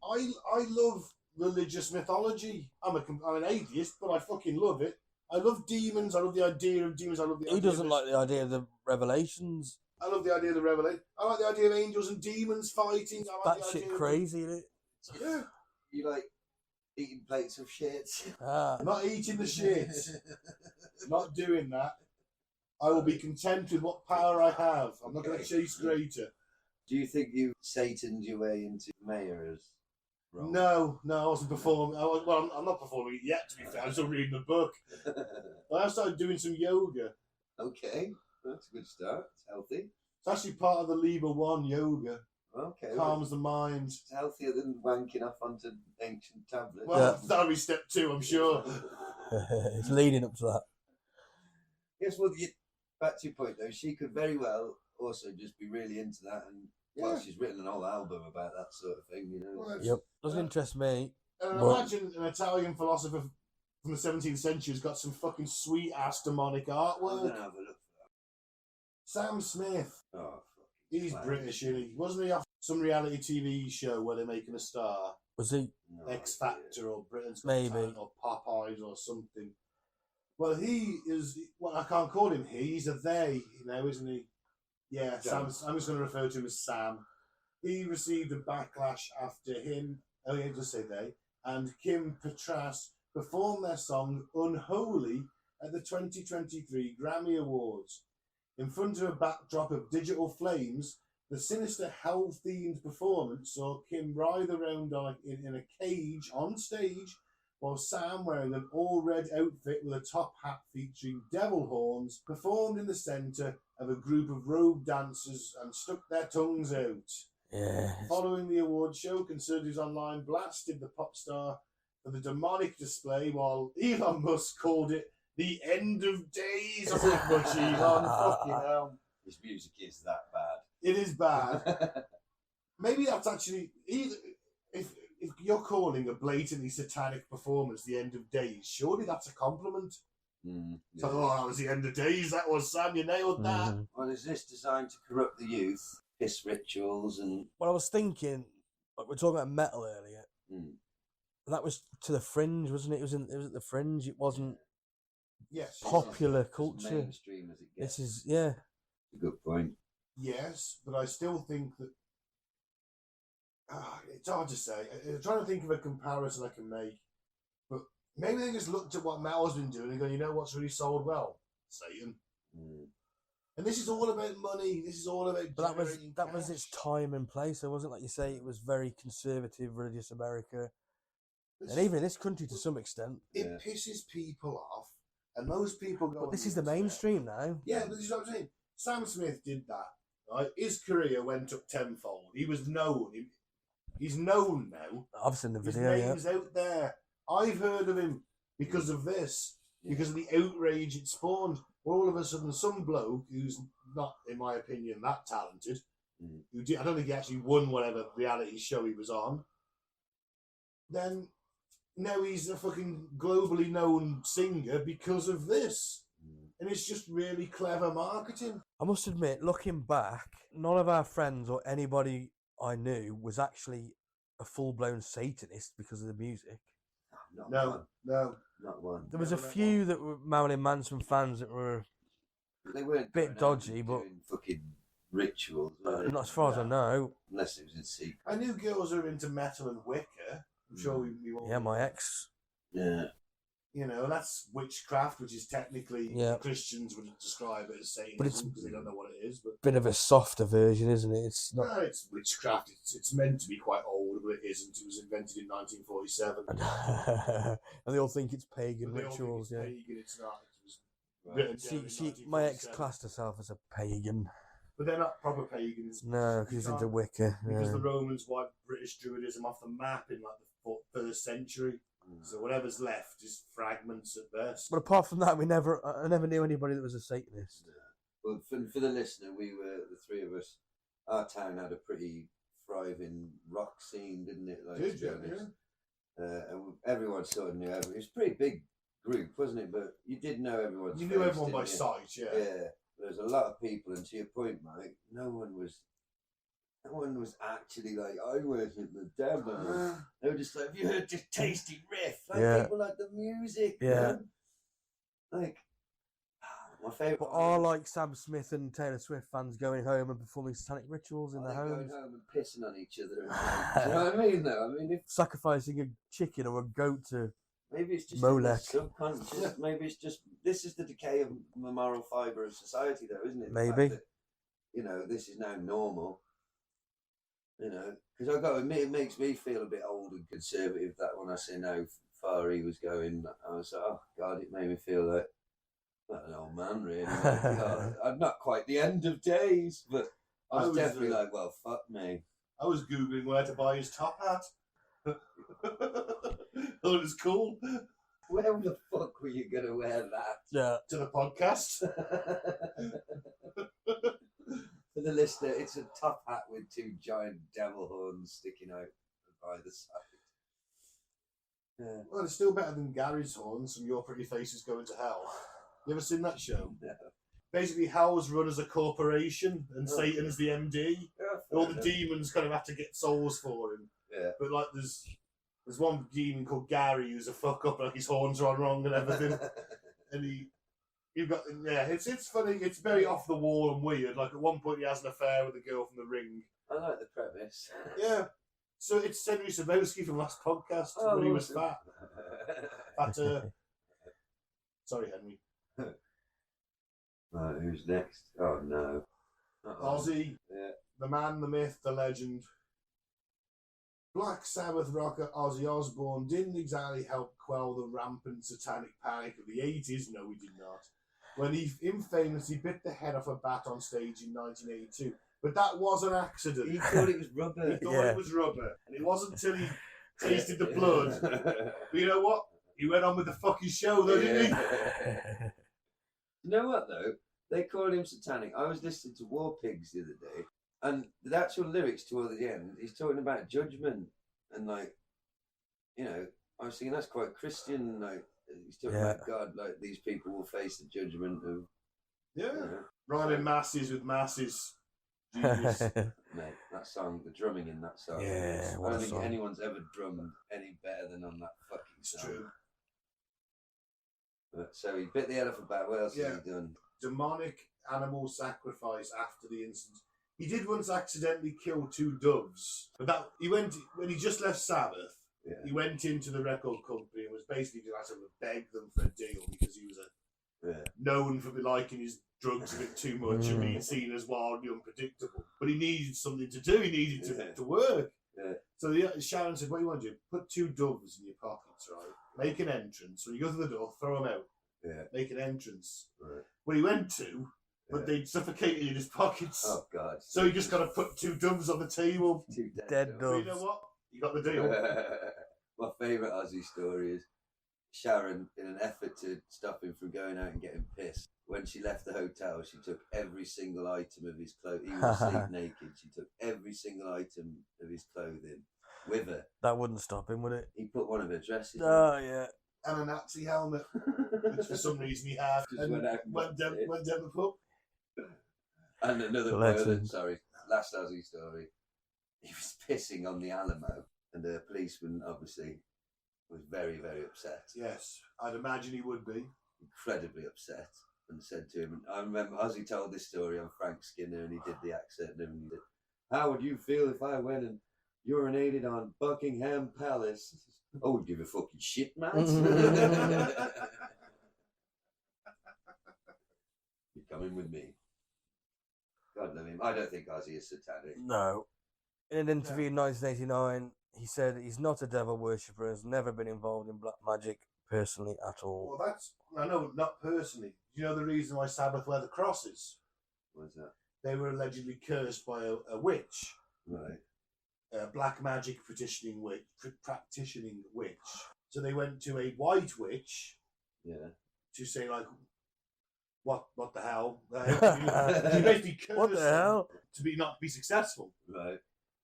I love religious mythology. I'm an atheist, but I fucking love it. I love demons. I love the idea of demons. I love the idea. Who doesn't like the idea of the revelations? I love the idea of the revelation. I like the idea of angels and demons fighting. I like That the shit idea crazy, isn't it? Yeah. You like eating plates of shit? I'm not eating the shit. Not doing that. I will be content with what power I have. I'm not going to chase greater. Do you think you Sataned your way into mayor's role? No, I wasn't performing. I'm not performing it yet, to be fair. I'm still reading the book. I started doing some yoga. Okay, that's a good start. It's healthy. It's actually part of the Liber 1 yoga. Okay. Calms the mind. It's healthier than wanking off onto ancient tablets. Well, that'll be step 2, I'm sure. It's leading up to that. Yes, well, back to your point though, she could very well also just be really into that, and well, she's written an whole album about that sort of thing, you know. Well, Yep, doesn't interest me. And But- imagine an Italian philosopher from the 17th century has got some fucking sweet ass demonic I'm artwork. gonna have a look for Sam Smith. that. Oh, fucking He's class. British, isn't he? Wasn't he off some reality TV show where they're making a star? Was he? No X idea. Factor or Britain's Got Maybe. Talent or Popeyes or something. Well, he is. Well, I can't call him he. He's a they, you know, isn't he? Yeah, Sam. I'm just going to refer to him as Sam. He received a backlash after him. Oh yeah, just say they. And Kim Petras performed their song "Unholy" at the 2023 Grammy Awards. In front of a backdrop of digital flames, the sinister hell-themed performance saw Kim writhe around in a cage on stage, while Sam, wearing an all-red outfit with a top hat featuring devil horns, performed in the centre of a group of rogue dancers and stuck their tongues out. Yeah. Following the award show, Conservatives Online blasted the pop star for the demonic display, while Elon Musk called it the end of days. I think much Elon. Fucking hell. His music is that bad. It is bad. Maybe that's actually either if you're calling a blatantly satanic performance the end of days, surely that's a compliment. Yeah. So, that was the end of days. That was Sam. You nailed that. Mhm. Well, is this designed to corrupt the youth? Piss rituals and Well, I was thinking, like, we're talking about metal earlier. Mm. That was to the fringe, wasn't it? It was at the fringe. It wasn't Yes. popular as culture. mainstream as it gets. This is, yeah. a good point. Yes, but I still think that it's hard to say. I'm trying to think of a comparison I can make, but maybe they just looked at what metal's been doing and go, you know what's really sold well? Satan. Mm. And this is all about money. This is all about. But generating that was its cash. time and place. It wasn't like you say. It was very conservative, religious America, This- and even in this country to some extent. it Yeah. pisses people off, and most people go. But on this is the internet. mainstream now. Yeah, but this is what I'm saying. Sam Smith did that. Right, his career went up tenfold. He was known. He's known now. I've seen the His video. Yeah. name's out there. I've heard of him because of this, because of the outrage it spawned. All of a sudden, some bloke who's not, in my opinion, that talented, who did, I don't think he actually won whatever reality show he was on. Then now he's a fucking globally known singer because of this, and it's just really clever marketing. I must admit, looking back, none of our friends or anybody I knew was actually a full-blown Satanist because of the music. Not No, one. no. Not one. There was a Never met few that were Marilyn Manson fans that were, They weren't bit going out dodgy, and but- doing fucking rituals. were they? not as far as I know. Unless it was in secret. I knew girls who were into metal and Wicca. I'm sure we all. Yeah, my ex. Yeah. You know, that's witchcraft, which is technically Yeah. Christians would describe it as Satanism But it's- because they don't know what it is. But Bit of a softer version, isn't it? It's not. no, it's witchcraft. It's meant to be quite old Google it isn't. It was invented in 1947. And they all think it's pagan But they all think rituals. it's Yeah. pagan. It's not. It was Right. written down She, in my ex 1947. classed herself as a pagan. But they're not proper pagans. No, because You he's into can't- Wicca. Because Yeah. the Romans wiped British Druidism off the map in like the first century. So whatever's left is fragments at best. But apart from that, I never knew anybody that was a Satanist. Well, for the listener, we were the three of us. Our town had a pretty thriving rock scene, didn't it? Like, Did to be you? honest. And everyone sort of knew everyone. It was a pretty big group, wasn't it? But you did know everyone. You knew everyone by sight, yeah. Yeah. There's a lot of people, and to your point, Mike, no one was actually like, I worship the devil. They were just like, have you heard this tasty riff? Like, Yeah. people like the music. Yeah. Man. Like, my favourite. But are like Sam Smith and Taylor Swift fans going home and performing satanic rituals in their going homes? home and pissing on each other. And, do you know what I mean, though? I mean, if Sacrificing a chicken or a goat to. maybe it's just Molech. subconscious. Yeah. Maybe it's just this is the decay of the moral fibre of society, though, isn't it? The Maybe. fact that, this is now normal. Because I got to admit, it makes me feel a bit old and conservative. That when I see how far he was going, I was like, oh God, it made me feel like an old man, really. Like, God, I'm not quite the end of days, but I was definitely like, well, fuck me. I was Googling where to buy his top hat. Thought it was cool. Where the fuck were you going to wear that? Yeah. To the podcast. For the listener, it's a top hat with two giant devil horns sticking out by the side. Yeah. Well, it's still better than Gary's horns from Your Pretty Faces Going to Hell. You ever seen that show? No. Basically, hell's run as a corporation and Oh. Satan's the MD. Yeah, All the demons kind of have to get souls for him. Yeah. But like, there's one demon called Gary who's a fuck up, like his horns are on wrong and everything. And it's funny. It's very off the wall and weird. Like at one point, he has an affair with a girl from The Ring. I like the premise. Yeah. So it's Henry Sabowski from last podcast when he was fat. Sorry, Henry. Right, who's next? Oh no. Ozzy, Yeah. the man, the myth, the legend. Black Sabbath rocker Ozzy Osbourne didn't exactly help quell the rampant satanic panic of the 80s. No, he did not. When he infamously bit the head off a bat on stage in 1982. But that was an accident. He thought it was rubber. He thought it was rubber. And it wasn't until he tasted the blood. But you know what? He went on with the fucking show, though, didn't he? You know what though? They call him satanic. I was listening to War Pigs the other day, and the actual lyrics towards the end, he's talking about judgment and like, I was thinking that's quite Christian. Like he's talking about God, like these people will face the judgment of. Yeah. Rhyming masses with masses. Jesus. Mate, that song, the drumming in that song. Yeah, I what a don't think song. anyone's ever drummed any better than on that fucking It's song. true. But, so he bit the head off a bat. What else has he done? Demonic animal sacrifice after the incident. He did once accidentally kill 2 doves. But when he just left Sabbath, Yeah. he went into the record company and was basically just to beg them for a deal because he was known for liking his drugs a bit too much and being seen as wildly unpredictable. But he needed something to do. He needed to work. Yeah. So Sharon said, what do you want to do? Put 2 doves in your pockets, right? Make an entrance. When you go through the door, throw them out. Yeah. Make an entrance. Right. Well, he went to, but they suffocated in his pockets. Oh God. So he just got to put 2 doves on the table. 2 Dead But you know doves. what? You got the deal. My favourite Aussie story is Sharon, in an effort to stop him from going out and getting pissed, when she left the hotel, she took every single item of his clothing. He was asleep naked. She took every single item of his clothing with her. That wouldn't stop him, would it? He put one of her dresses Oh, yeah. And a Nazi helmet, which for some reason he had. Just And went out and went down the pub. And another Legend. last Aussie story. He was pissing on the Alamo, and the policeman obviously was very, very upset. Yes, I'd imagine he would be. Incredibly upset, and said to him, I remember Ozzy told this story on Frank Skinner, and he did the accent and everything. How would you feel if I went and urinated on Buckingham Palace? I would give a fucking shit, man. You're coming with me. God love him. I don't think Ozzy is satanic. No. In an interview in 1989, he said he's not a devil worshipper, has never been involved in black magic personally at all. Well, I know, not personally. Do you know the reason why Sabbath wear the crosses? What's that? They were allegedly cursed by a witch, Right. a black magic practicing witch. So they went to a white witch, Yeah. to say like, what the hell? He basically cursed What the hell? to not be successful. Right.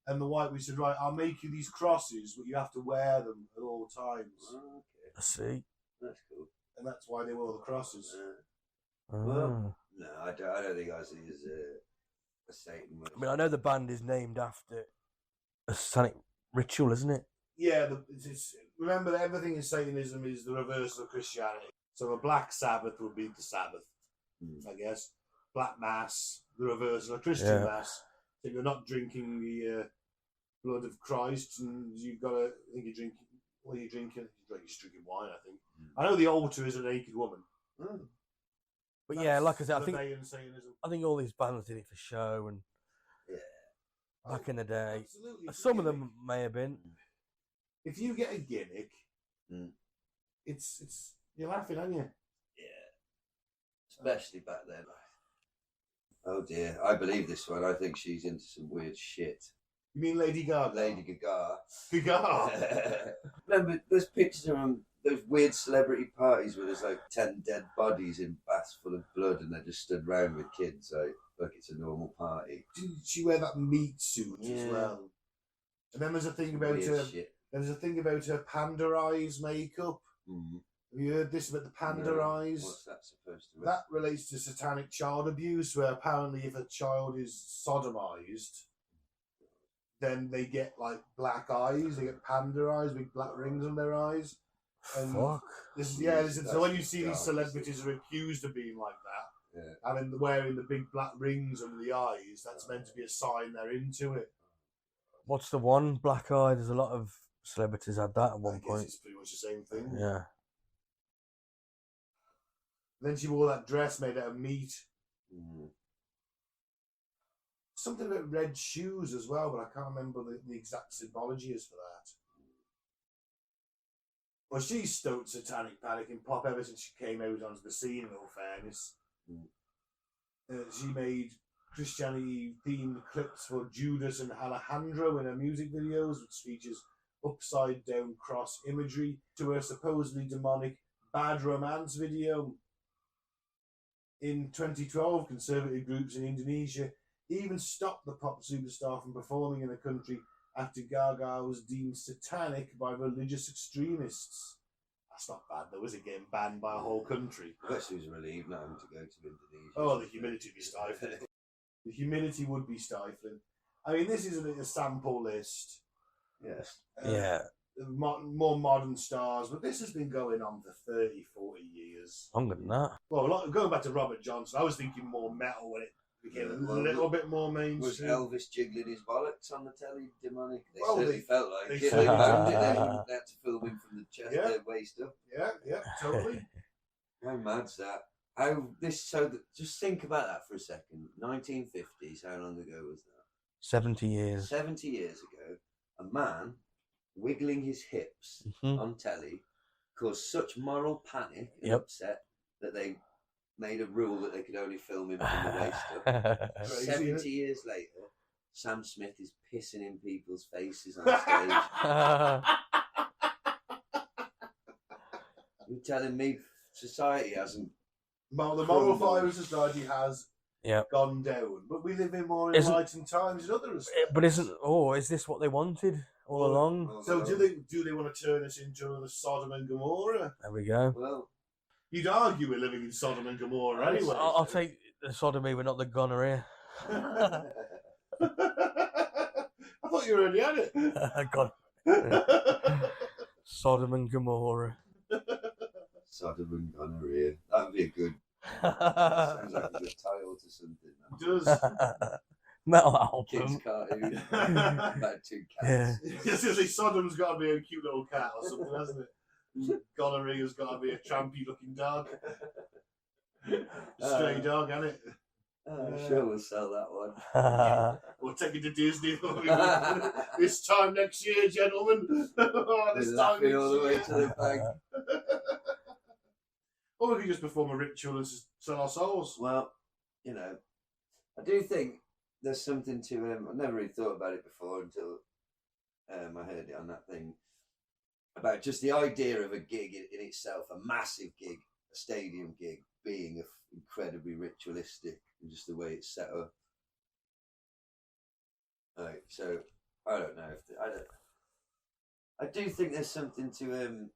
And the white witch said, right, I'll make you these crosses, but you have to wear them at all times. Oh, okay. I see. That's cool. And that's why they wore the crosses. Well, no, I don't think I see as a Satan. I mean, I know the band is named after a satanic ritual, isn't it? Yeah, remember that everything in Satanism is the reverse of Christianity. So a black Sabbath would be the Sabbath, I guess. Black Mass, the reverse of a Christian Mass. So you're not drinking the blood of Christ, and you've got to, I think you're drinking, what are you drinking? You're just drinking wine, I think. I know the altar is a naked woman. But That's yeah, like I said, Satanism. I think all these bands did it for show and back in the day. Absolutely. Some of them may have been. If you get a gimmick, it's you're laughing, aren't you? Yeah. Especially back then. Oh dear, I believe this one. I think she's into some weird shit. You mean Lady Gaga? Lady Gaga. Gaga. Remember, there's pictures of those weird celebrity parties where there's like 10 dead bodies in baths full of blood, and they're just stood around with kids like it's a normal party. Did she wear that meat suit as well? And then there's a thing about her. Shit. There's a thing about her panda eyes makeup. Have you heard this about the panda eyes? What's that supposed to be? That relates to satanic child abuse, where apparently if a child is sodomized, then they get like black eyes. They get panda eyes, big black rings on their eyes. And Fuck. So when you see these celebrities who are accused of being like that, and then wearing the big black rings under the eyes, that's meant to be a sign they're into it. What's the one? Black eye. There's a lot of celebrities had that at one I guess point. it's pretty much the same thing. Yeah. Then she wore that dress made out of meat. Something about red shoes as well, but I can't remember the exact symbology is for that. Well, she's stoked satanic panic in pop ever since she came out onto the scene, in all fairness. She made Christianity-themed clips for Judas and Alejandro in her music videos, which features upside-down cross imagery, to her supposedly demonic Bad Romance video. In 2012, conservative groups in Indonesia even stopped the pop superstar from performing in the country after Gaga was deemed satanic by religious extremists. That's not bad though, is it, getting banned by a whole country? I bet she was relieved now to go to Indonesia. Oh, the humidity would be stifling. The humidity would be stifling. I mean, this isn't a sample list. Yes. More modern stars, but this has been going on for 30, 40 years. Longer than that. Well, going back to Robert Johnson, I was thinking more metal when it became a little bit more mainstream. Was Elvis jiggling his bollocks on the telly demonic? They Well, certainly felt like they it. They certainly filmed it, did. they had to film him from the chest, Yeah. their waist up. Yeah, totally. How mad's that? Just think about that for a second. 1950s, how long ago was that? 70 years. 70 years ago, a man wiggling his hips on telly caused such moral panic and upset that they made a rule that they could only film him from the waist up. 70 years later, Sam Smith is pissing in people's faces on stage. You're telling me society hasn't... The moral fibre of society has Yep. gone down, but we live in more enlightened times in other respects. But is this what they wanted all along? So do they want to turn us into another Sodom and Gomorrah? There we go. Well, you'd argue we're living in Sodom and Gomorrah anyway. I'll take the sodomy, but not the gonorrhea. I thought you already had it. God. Sodom and Gomorrah. Sodom and gonorrhea. That would be a good... Sounds like a good title to something. It does. Metal album. Kids cartoon about two cats. Yeah. Sodom's got to be a cute little cat or something, hasn't it? Gonorrhea's got to be a trampy looking dog. Stray dog, hasn't it? I'm sure we'll sell that one. We'll take it to Disney this time next year, gentlemen. This time Laughing next all the way year. to the bank. Or we could just perform a ritual and just sell our souls. Well, you know, I do think there's something to I've never really thought about it before until I heard it on that thing about just the idea of a gig in itself, a massive gig, a stadium gig, being incredibly ritualistic and just the way it's set up. Like, so I don't know if I do think there's something to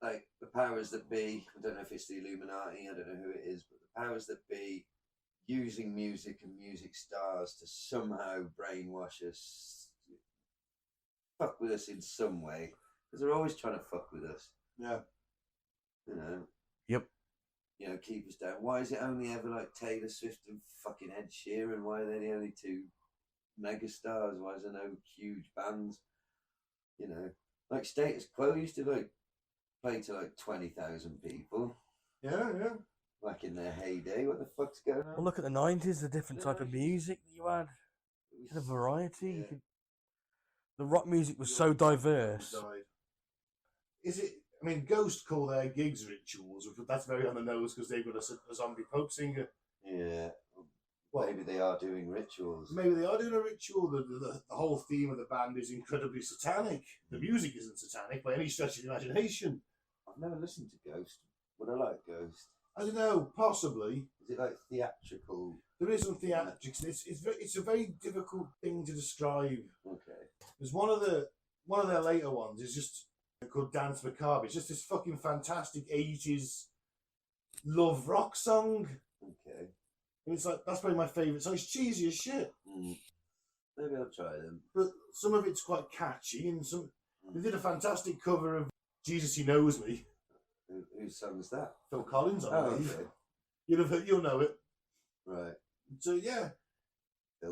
like the powers that be. I don't know if it's the Illuminati. I don't know who it is, but the powers that be using music and music stars to somehow brainwash us, fuck with us in some way, because they're always trying to fuck with us. Yeah. You know. Yep. You know, keep us down. Why is it only ever like Taylor Swift and fucking Ed Sheeran? Why are they the only two mega stars? Why is there no huge bands? You know, like Status Quo used to like play to like 20,000 people. Yeah. Like in their heyday. What the fuck's going on? Well, look at the 90s, the different type of music that you had. You had a variety. Yeah. The rock music was so diverse. Is it? I mean, Ghost call their gigs rituals, but that's very on the nose because they've got a zombie Pope singer. Yeah. Well, maybe they are doing rituals. Maybe they are doing a ritual. The whole theme of the band is incredibly satanic. The music isn't satanic by any stretch of the imagination. I've never listened to Ghost. Would I like Ghost? I don't know. Possibly. Is it like theatrical? There is some theatrics. It's a very difficult thing to describe. Okay. There's one of their later ones is just called Dance Macabre. It's just this fucking fantastic 80s love rock song. Okay. And it's like, that's probably my favourite song. It's cheesy as shit. Maybe I'll try them. But some of it's quite catchy, and they did a fantastic cover of Jesus He Knows Me. Whose song is that? Phil Collins, I believe. Okay. You'll know it. Right. So yeah.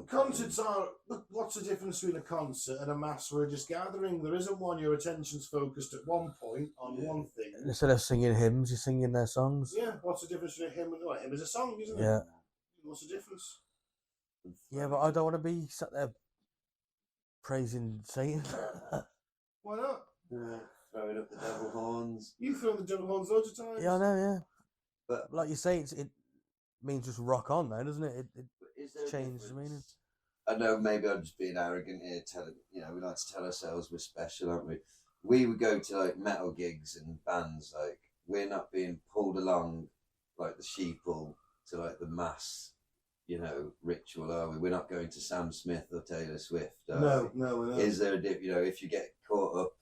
Concerts are, look, what's the difference between a concert and a mass religious gathering? There isn't one. Your attention's focused at one point on one thing. Instead of singing hymns, you're singing their songs. Yeah, what's the difference between a hymn and a hymn is a song, isn't it? Yeah. What's the difference? Yeah, but I don't want to be sat there praising Satan. Why not? Throwing up the devil horns. You throw the devil horns loads of times. Yeah, I know, yeah. But like you say, it means just rock on now, doesn't it? It is there a changes the meaning. difference? I know maybe I'm just being arrogant here, we like to tell ourselves we're special, aren't we? We would go to like metal gigs and bands, like we're not being pulled along like the sheeple to like the mass, ritual, are we? We're not going to Sam Smith or Taylor Swift. No, we're not. Is there if you get caught up,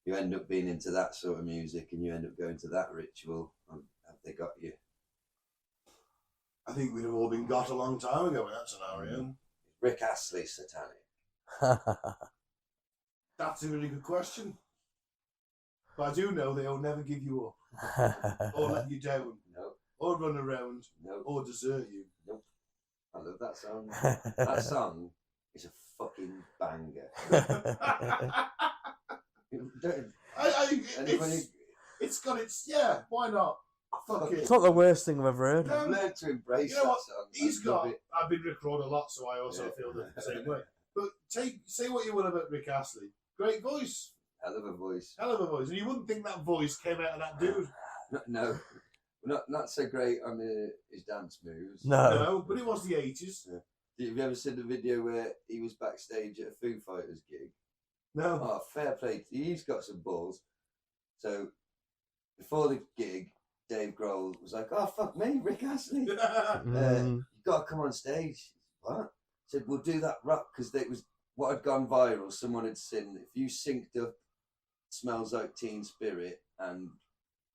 you end up being into that sort of music and you end up going to that ritual, have they got you? I think we'd have all been got a long time ago in that scenario. Rick Astley's satanic. That's a really good question. But I do know they'll never give you up, or let you down, Nope. or run around, Nope. or desert you. Nope. I love that song. That song is a fucking banger. It's got its, why not? Fuck it. It's not the worst thing I've ever heard. I've learned to embrace You know what? that song. I've been Rick Roll a lot, so I also feel the same way. But say what you will about Rick Astley. Great voice. Hell of a voice. Hell of a voice. And you wouldn't think that voice came out of that dude. No. Not so great on his dance moves. No, but it was the 80s. Yeah. Have you ever seen the video where he was backstage at a Foo Fighters gig? No. Oh, fair play. He's got some balls. So, before the gig, Dave Grohl was like, "Oh, fuck me, Rick Astley. You've got to come on stage." What? Said, "We'll do that rock," because it was what had gone viral. Someone had said, if you synced up Smells Like Teen Spirit and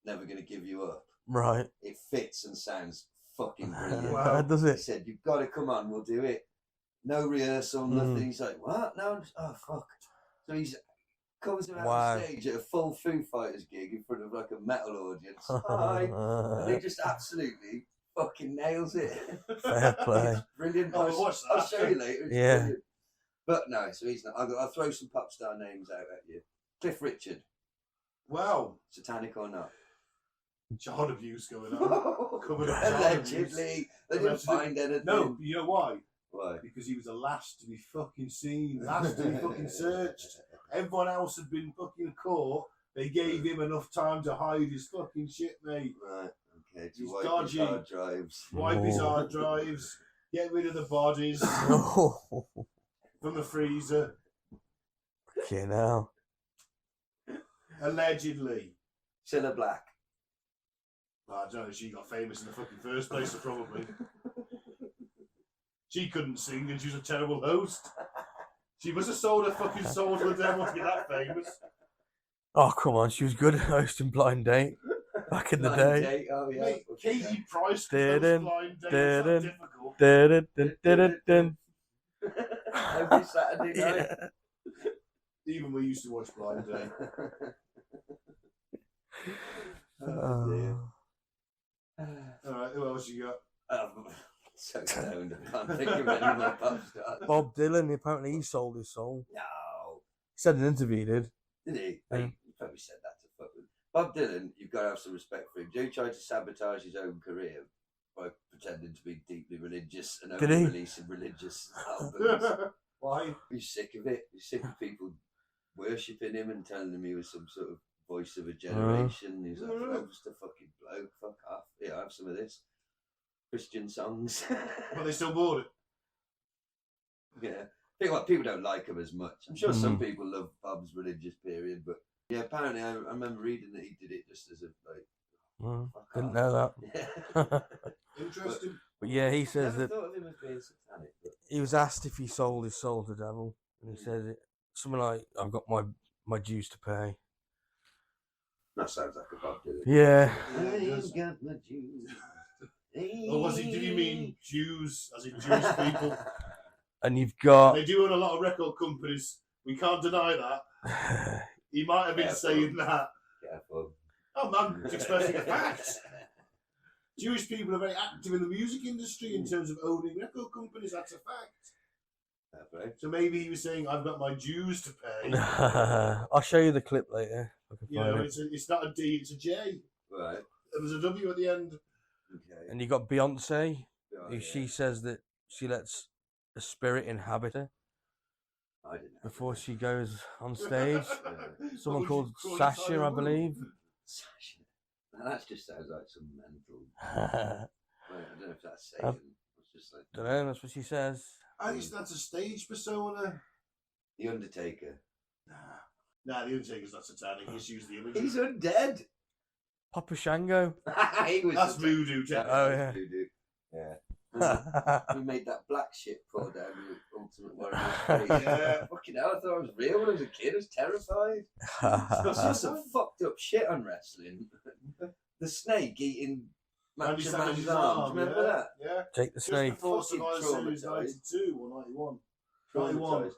Never Gonna Give You Up, right, it fits and sounds fucking brilliant. Wow. Does it? He said, "You've got to come on, we'll do it." No rehearsal, nothing. He's like, "What? No, oh, fuck." So he comes out on stage at a full Foo Fighters gig in front of like a metal audience. Hi. And he just absolutely fucking nails it. Fair play. It's brilliant. I'll show you later. It's brilliant. But no, so he's not. I'll throw some pop star names out at you. Cliff Richard. Wow. Satanic or not? child abuse going on. Covered up child abuse. Allegedly. They didn't find anything. No, you know why? Why? Because he was the last to be fucking seen, last to be fucking searched. Everyone else had been fucking caught. They gave him enough time to hide his fucking shit, mate. Right, okay. He's Wipe dodgy. his hard drives. Wipe his hard drives. Get rid of the bodies from the freezer. Okay, now. Allegedly. Cilla Black. Well, I don't know if she got famous in the fucking first place, so probably. She couldn't sing and she was a terrible host. She must have sold her fucking soul to the devil to get that famous. Oh, come on. She was good at hosting Blind Date back in the Blind day. Date, oh yeah. Mate, Katie Price could Didn't, host Blind Date. didn't, It's not difficult. Every Saturday night. Yeah. Even we used to watch Blind Date. Oh, dear. Alright, who else you got? So stoned, I can't think of any more pop stars. Bob Dylan, apparently he sold his soul. No. He said in an interview he did. Did he? Yeah. He probably said that to fuck with. Bob Dylan, you've got to have some respect for him. Joe tried to sabotage his own career by pretending to be deeply religious and Did only he? releasing religious albums. Why? He's sick of it. He's sick of people worshipping him and telling him he was some sort of voice of a generation. He's like, I'm just a fucking bloke. Fuck off. Yeah, I have some of this. Christian songs. But they still bought it. Yeah. People don't like him as much. I'm sure some people love Bob's religious period, but yeah, apparently I remember reading that he did it just as a fuck Didn't off. know that. Interesting. But yeah, he says Never that thought of him as being satanic. But he was asked if he sold his soul to the devil. And he says it something like, I've got my dues to pay. that sounds like a Bob Dylan. Yeah. Yeah, it I does. got my Jews. Or did he mean Jews, as in Jewish people? And you've got They do own a lot of record companies. We can't deny that. He might have been Careful. saying that. Careful. Oh man, it's expressing a fact. Jewish people are very active in the music industry in terms of owning record companies. That's a fact. Okay. So maybe he was saying, "I've got my dues to pay." I'll show you the clip later. If I can You find know, it. it's not a D, it's a J. Right. And there's a W at the end. Okay. And you got Beyonce, Oh, who yeah. she says that she lets a spirit inhabit her I didn't know. before she goes on stage. Someone What called would you call Sasha, it? I believe. Sasha. Now, that just sounds like some mental. I Well, I don't know if that's Satan. It's just like don't know, that's what she says. I guess that's a stage persona. The Undertaker. Nah, the Undertaker's not satanic. He's used the imagery. He's undead. Papa Shango. He was That's such a- voodoo, that Jack. Oh, was yeah. voodoo. Yeah. We made that black shit pour down the Ultimate Warrior face. Yeah. Fucking hell, I thought I was real when I was a kid. I was terrified. There's just some fucked up shit on wrestling. The snake eating Randy Macho Savage's Man's arms. Remember yeah. that? Yeah. Jake the Just Snake. before Fucking Survivor Series traumatised. 92 or 91. 91. Traumatised.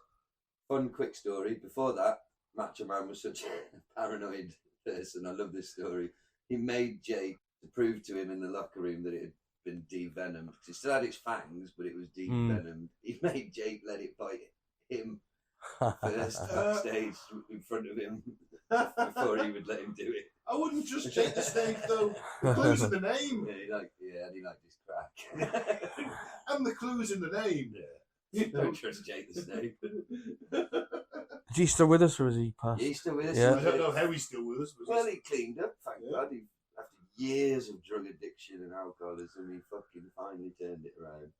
Fun quick story. Before that, Macho Man was such a paranoid person. I love this story. He made Jake to prove to him in the locker room that it had been devenomed. Because it still had its fangs, but it was devenomed. He made Jake let it bite him first backstage in front of him before he would let him do it. I wouldn't just take the snake though. The clue's in the name. Yeah, he liked his crack. And the clue's in the name. You know. Don't trust Jake the Snake. Is he still with us or is he passed? He's still with us. Yeah. I don't know how he's still with us. Well, he cleaned up, thank Yeah. God. After years of drug addiction and alcoholism, he fucking finally turned it around.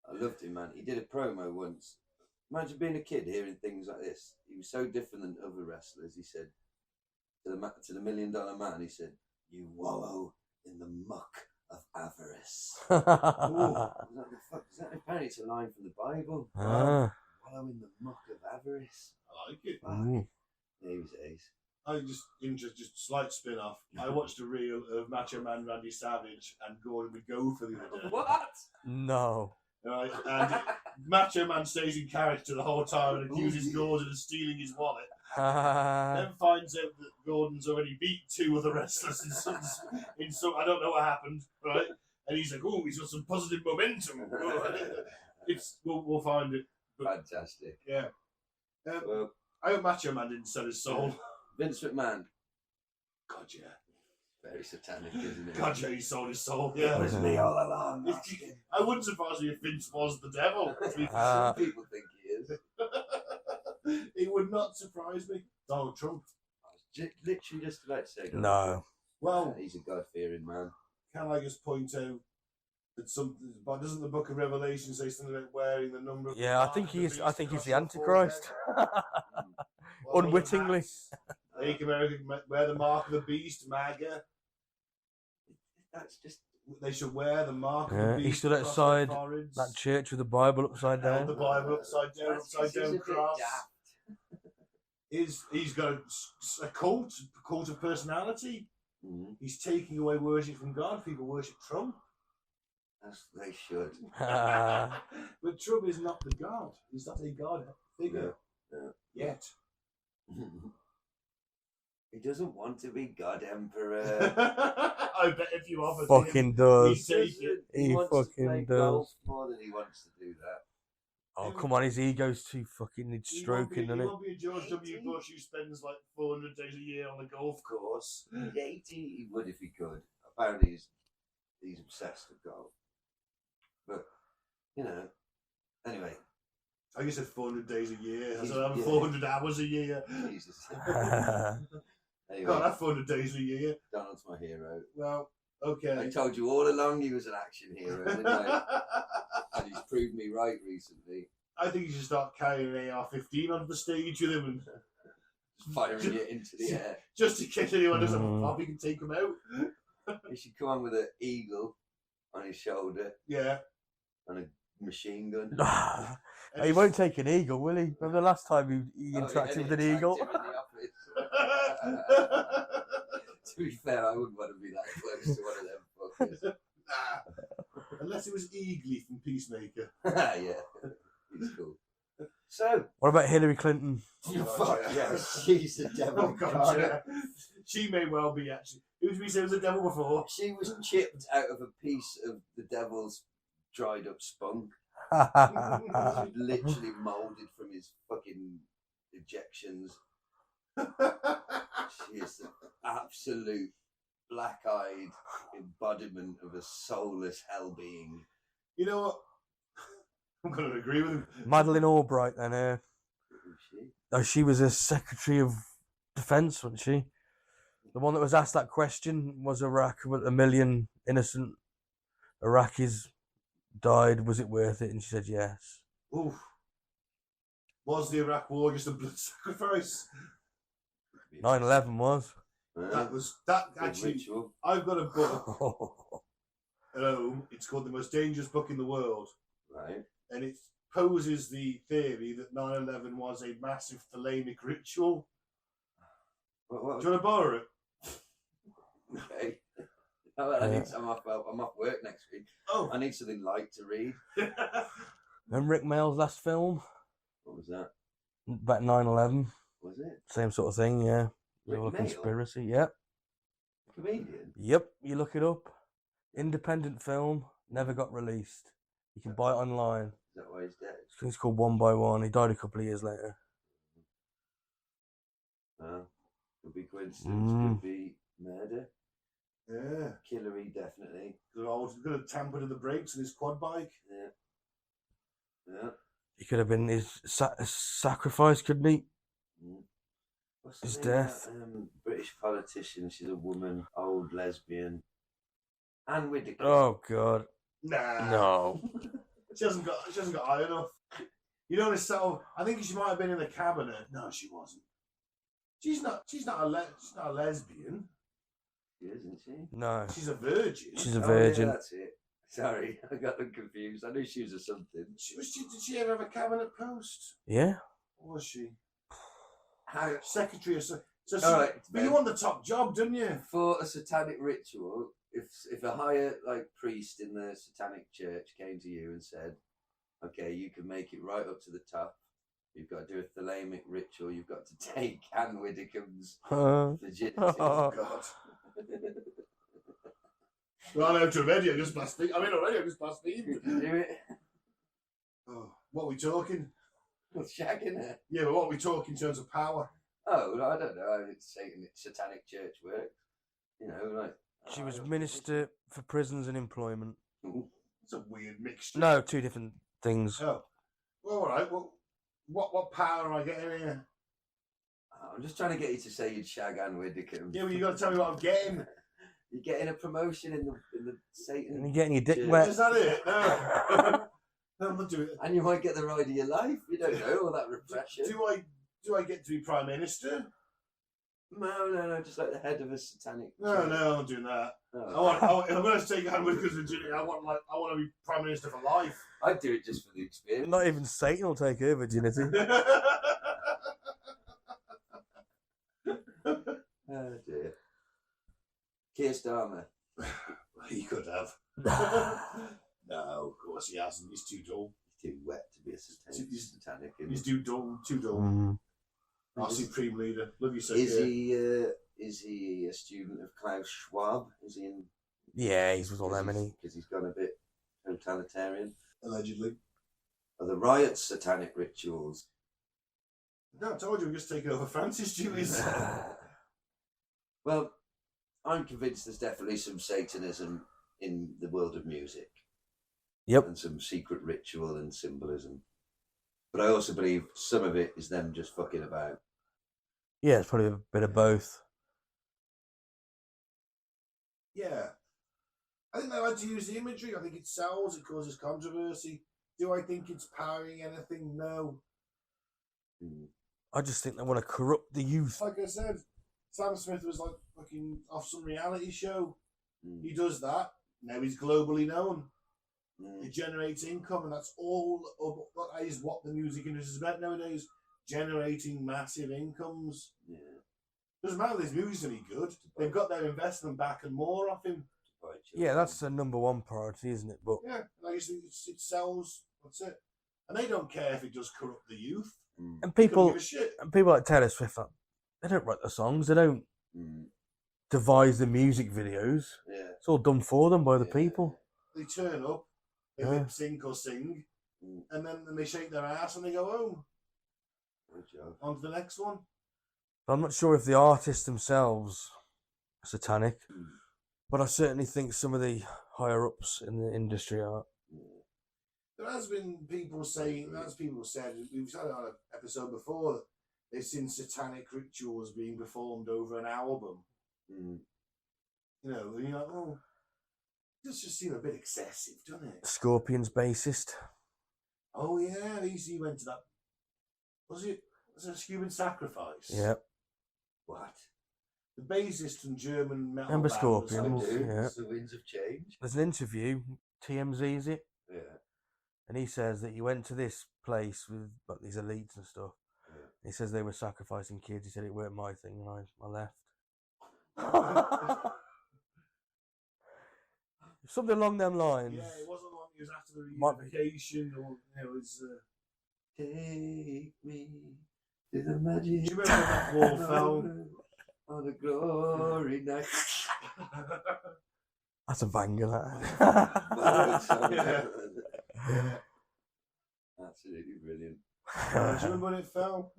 I loved him, man. He did a promo once. Imagine being a kid hearing things like this. He was so different than other wrestlers. He said to the $1 Million Man, he said, "You wallow in the muck of avarice." Ooh, is that apparently it's a line from the Bible? Ah. Wallow in the muck of avarice. I like it. Fuck. Ooh. Yeah, he was ace. I just slight spin off. I watched a reel of Macho Man Randy Savage and Gordon would go for the other day. What? No. Right? And Macho Man stays in character the whole time and accuses Gordon of stealing his wallet. Then finds out that Gordon's already beat 2 other wrestlers in some I don't know what happened, right? And he's like, "Oh, he's got some positive momentum." We'll find it. But, Fantastic. yeah. Well, I hope Macho Man didn't sell his soul. Vince McMahon. God, yeah. Very satanic, isn't it? God, yeah, he sold his soul. It Yeah. was me all along. I wouldn't surprise me if Vince was the devil. Some people think he is. It would not surprise me. Donald Trump. I was literally just about to say. No. Well, he's a God-fearing man. can I just point out that something? But doesn't the Book of Revelation say something about wearing the number? Of the Yeah, I mark think of the he's. beast I think he's across the your Antichrist. forehead? Well, Unwittingly. hats. Make America wear the mark of the beast, MAGA. That's just. They should wear the mark of Yeah, the beast. he stood across their outside foreheads. that church with the Bible upside Held down. the Bible upside down, That's just a bit cross. daft. He's got a cult of personality. Mm-hmm. He's taking away worship from God. People worship Trump. As they should. But Trump is not the God. He's not a God figure. No. Yet. He doesn't want to be God Emperor. I bet if you offered Fucking him, does. he'd take it. He wants fucking to play does. golf more than he wants to do that. Oh, come on, his ego's too fucking needs stroking, He doesn't it? won't be a George W. Bush who spends like 400 days a year on the golf course. He's 80. He would if he could. Apparently, he's obsessed with golf. But, anyway. I guess it's 400 days a year. I He's- said I'm yeah. 400 hours a year. Jesus. God, Anyway, that's 400 days a year. Donald's my hero. Well, I okay. told you all along he was an action hero, didn't I? And he's proved me right recently. I think you should start carrying an AR-15 onto the stage with him, and Firing it into the air. just in case anyone doesn't have a pop, he can take him out. He should come on with an eagle on his shoulder Yeah. and a machine gun. He won't take an eagle, will he? Remember the last time he interacted with an eagle? Him in the office. To be fair, I wouldn't want to be that close to one of them fuckers. Unless it was Eagly from Peacemaker. Yeah, he's cool. So, What about Hillary Clinton? fuck yeah, she's the devil. Oh God, yeah. She may well be actually. Who did we say was the devil before? She was chipped out of a piece of the devil's dried up spunk. She's literally moulded from his fucking ejections. She is the absolute black-eyed embodiment of a soulless hell being. You know what? I'm going to agree with him. Madeleine Albright, then. Who's she? Oh, she was a Secretary of Defence, wasn't she? The one that was asked that question, was Iraq, with 1 million innocent Iraqis died, was it worth it? And she said yes. Oof. Was the Iraq War just a blood sacrifice? 9/11 was. That actually. Ritual. I've got a book at home. It's called The Most Dangerous Book in the World. Right. And it poses the theory that 9/11 was a massive thelemic ritual. What? Do you want to borrow it? Okay. I'm off work next week. Oh. I need something light to read. And Rick Mail's last film What was that? about 9/11, Was it? same sort of thing. Yeah, Rick little Mail? conspiracy. Yep, Comedian? yep. You look it up. Independent film, never got released. You can buy it online. Is that why he's dead? I think it's called One by One. He died a couple of years later. Could be coincidence, could be murder. Yeah. Killery, definitely. I was going to tamper to the brakes on his quad bike. Yeah. He could have been his sacrifice, couldn't he? What's His the name of death. that, British politician, she's a woman, old lesbian. Anne Whittaker. Oh God, Nah. no. She hasn't got high enough. You know, so I think she might have been in the cabinet. No, she wasn't. She's not a lesbian. She isn't she? No, She's a virgin. she's a Oh, virgin. yeah, that's it. Sorry, I got them confused. I knew she was a something. Did she ever have a cabinet post? Yeah. Or was she How, secretary of? So All right, but you want the top job, didn't you? for a satanic ritual, if a higher priest in the satanic church came to you and said, "Okay, you can make it right up to the top. You've got to do a thelemic ritual. You've got to take Anne Whittaker's virginity." Oh God. Well, I'm already. I just blasphemed. I just blasphemed. You can do it. Oh, what are we talking? What's shagging her? Yeah, but what are we talking in terms of power? Oh, well, I don't know how Satanic church works. You know, like She was Minister for Prisons and Employment. It's a weird mixture. No, two different things. Oh, well, all right. Well, what power am I getting here? I'm just trying to get you to say you'd shag Anne Widdecombe. Yeah, well, you got to tell me what I'm getting. You're getting a promotion in the Satan. And you're getting your dick church. wet. Is that it? No. No, I'm not doing it. And you might get the ride of your life. You don't know all that repression. Do I get to be Prime Minister? No. Just like the head of a satanic. No, church. I'm not doing that. Oh. If I'm going to take Anne Widdecombe's virginity, I want to be Prime Minister for life. I'd do it just for the experience. Not even Satan will take her virginity. Oh dear. Keir Starmer. He could have. No, of course he hasn't. He's too dull. He's too wet to be a satanic. He's too dull. Too dull. Mm. Our supreme leader. Love you, sir. Is he a student of Klaus Schwab? Is he in? Yeah, he's with all them, isn't he? Because he's gone a bit totalitarian. Allegedly. Are the riots satanic rituals? No, I told you we're just taking over Francis duties. Well, I'm convinced there's definitely some Satanism in the world of music. Yep. And some secret ritual and symbolism. But I also believe some of it is them just fucking about. Yeah, it's probably a bit of both. Yeah. I think they like to use the imagery. I think it sells, it causes controversy. Do I think it's powering anything? No. I just think they want to corrupt the youth. Like I said, Sam Smith was like fucking off some reality show. He does that. Now he's globally known. It generates income, and that's all. That is what the music industry is about nowadays: generating massive incomes. Yeah. Doesn't matter if his music's any good. They've got their investment back and more off him. Yeah, that's the number one priority, isn't it? But yeah, I just think it sells. That's it. And they don't care if it does corrupt the youth. and people shit. and people like Taylor Swift, they don't write the songs. They don't devise the music videos. Yeah. It's all done for them by the people. They turn up, they lip sync or sing, and then they shake their ass and they go home. Good job. On to the next one. But I'm not sure if the artists themselves are satanic, but I certainly think some of the higher ups in the industry are. There has been people saying, as people said, we've had it on an episode before, that they've seen satanic rituals being performed over an album. You know, and you're like, oh, this just seems a bit excessive, doesn't it? Scorpions bassist. Oh, yeah, he went to that. Was it a human sacrifice? Yeah. What? The bassist from German metal Remember band Scorpions? was Yeah. The winds of change. There's an interview, TMZ is it? Yeah. And he says that he went to this place with like, these elites and stuff. Yeah. He says they were sacrificing kids. He said it weren't my thing, and I left. Something along them lines. Yeah, it wasn't long. It was after the Might be. reunification, or it was. Take me to the magic. Do you remember that wall fell? On a glory night. That's a banger, that. Yeah. Absolutely brilliant. Do you remember when it fell?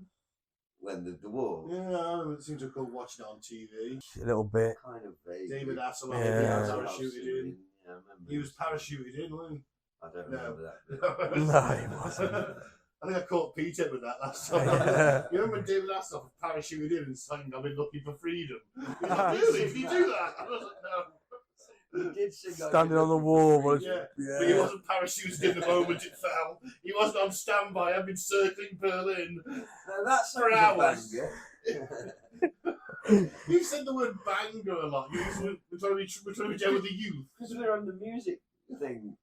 When the wall. Yeah, I remember it seemed to go watching it on TV. A little bit. Kind of vague. David Hasselhoff Yeah. parachuted in. Yeah, I remember. He was parachuted in, wasn't he? I don't remember that bit. No, he wasn't. I think I caught Peter with that last time. Yeah. You remember David Hasselhoff parachuted in and saying, "I've been looking for freedom." He's like, really? Did he do that? I was like, no. He did sing Standing on the wall. Was, Yeah. But he wasn't parachuted in the moment it fell. He wasn't on standby. I've been circling Berlin. Now that's For a hours. banger. He said the word banger a lot. We're trying to be down with the youth. Because we're on the music thing.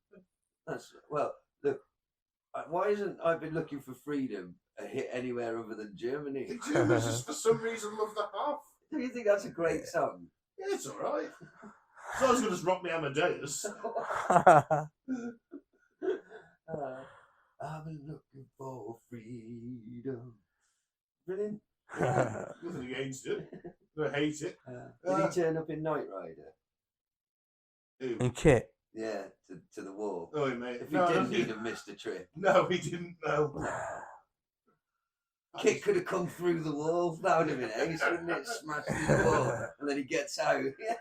That's well. Look, why isn't I've been looking for freedom a hit anywhere other than Germany? The Germans just for some reason love the half. Do you think that's a great song? Yeah, it's alright. It's not as good as Rock Me Amadeus. I've been looking for freedom. Brilliant. Nothing against it. I hate it. Did he turn up in Knight Rider? Who? and Kit. Yeah, to the wall. Oh, mate. If he didn't, he'd have missed a trip. No, he didn't. No. Kick could have come through the wall. That would have been ace, wouldn't it? Smashed through the wall, and then he gets out. Yeah.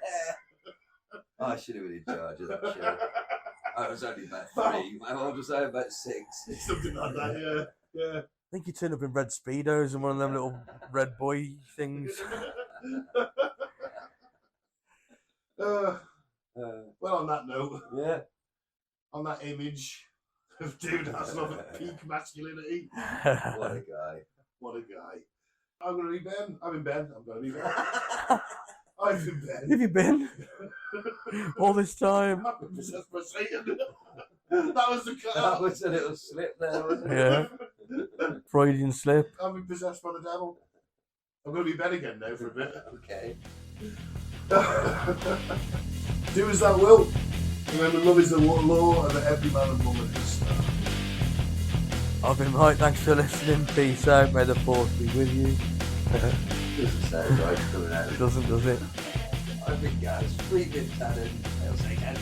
Oh, I should have been in charge of that show. I was only about 3. My old was about 6. Something like that, yeah. I think you turn up in red speedos and one of them little red boy things. Well, on that note, Yeah. on that image of Dude Hasselhoff at peak masculinity, What a guy. what a guy. I'm going to be Ben. I'm in Ben. I'm going to be Ben. I've been Ben. Have you been all this time? I've been possessed by Satan. That was the That cut. was a little slip there, wasn't it? Yeah. Freudian slip. I've been possessed by the devil. I'm going to be Ben again now for a bit. Okay. Do as thou wilt. Remember, love is the law, and that every man and woman is star. I've been Mike. Thanks for listening. Peace out. May the force be with you. Doesn't sound right coming out. Doesn't, does it? I've been Gaz. Free good talent. Hail Satan.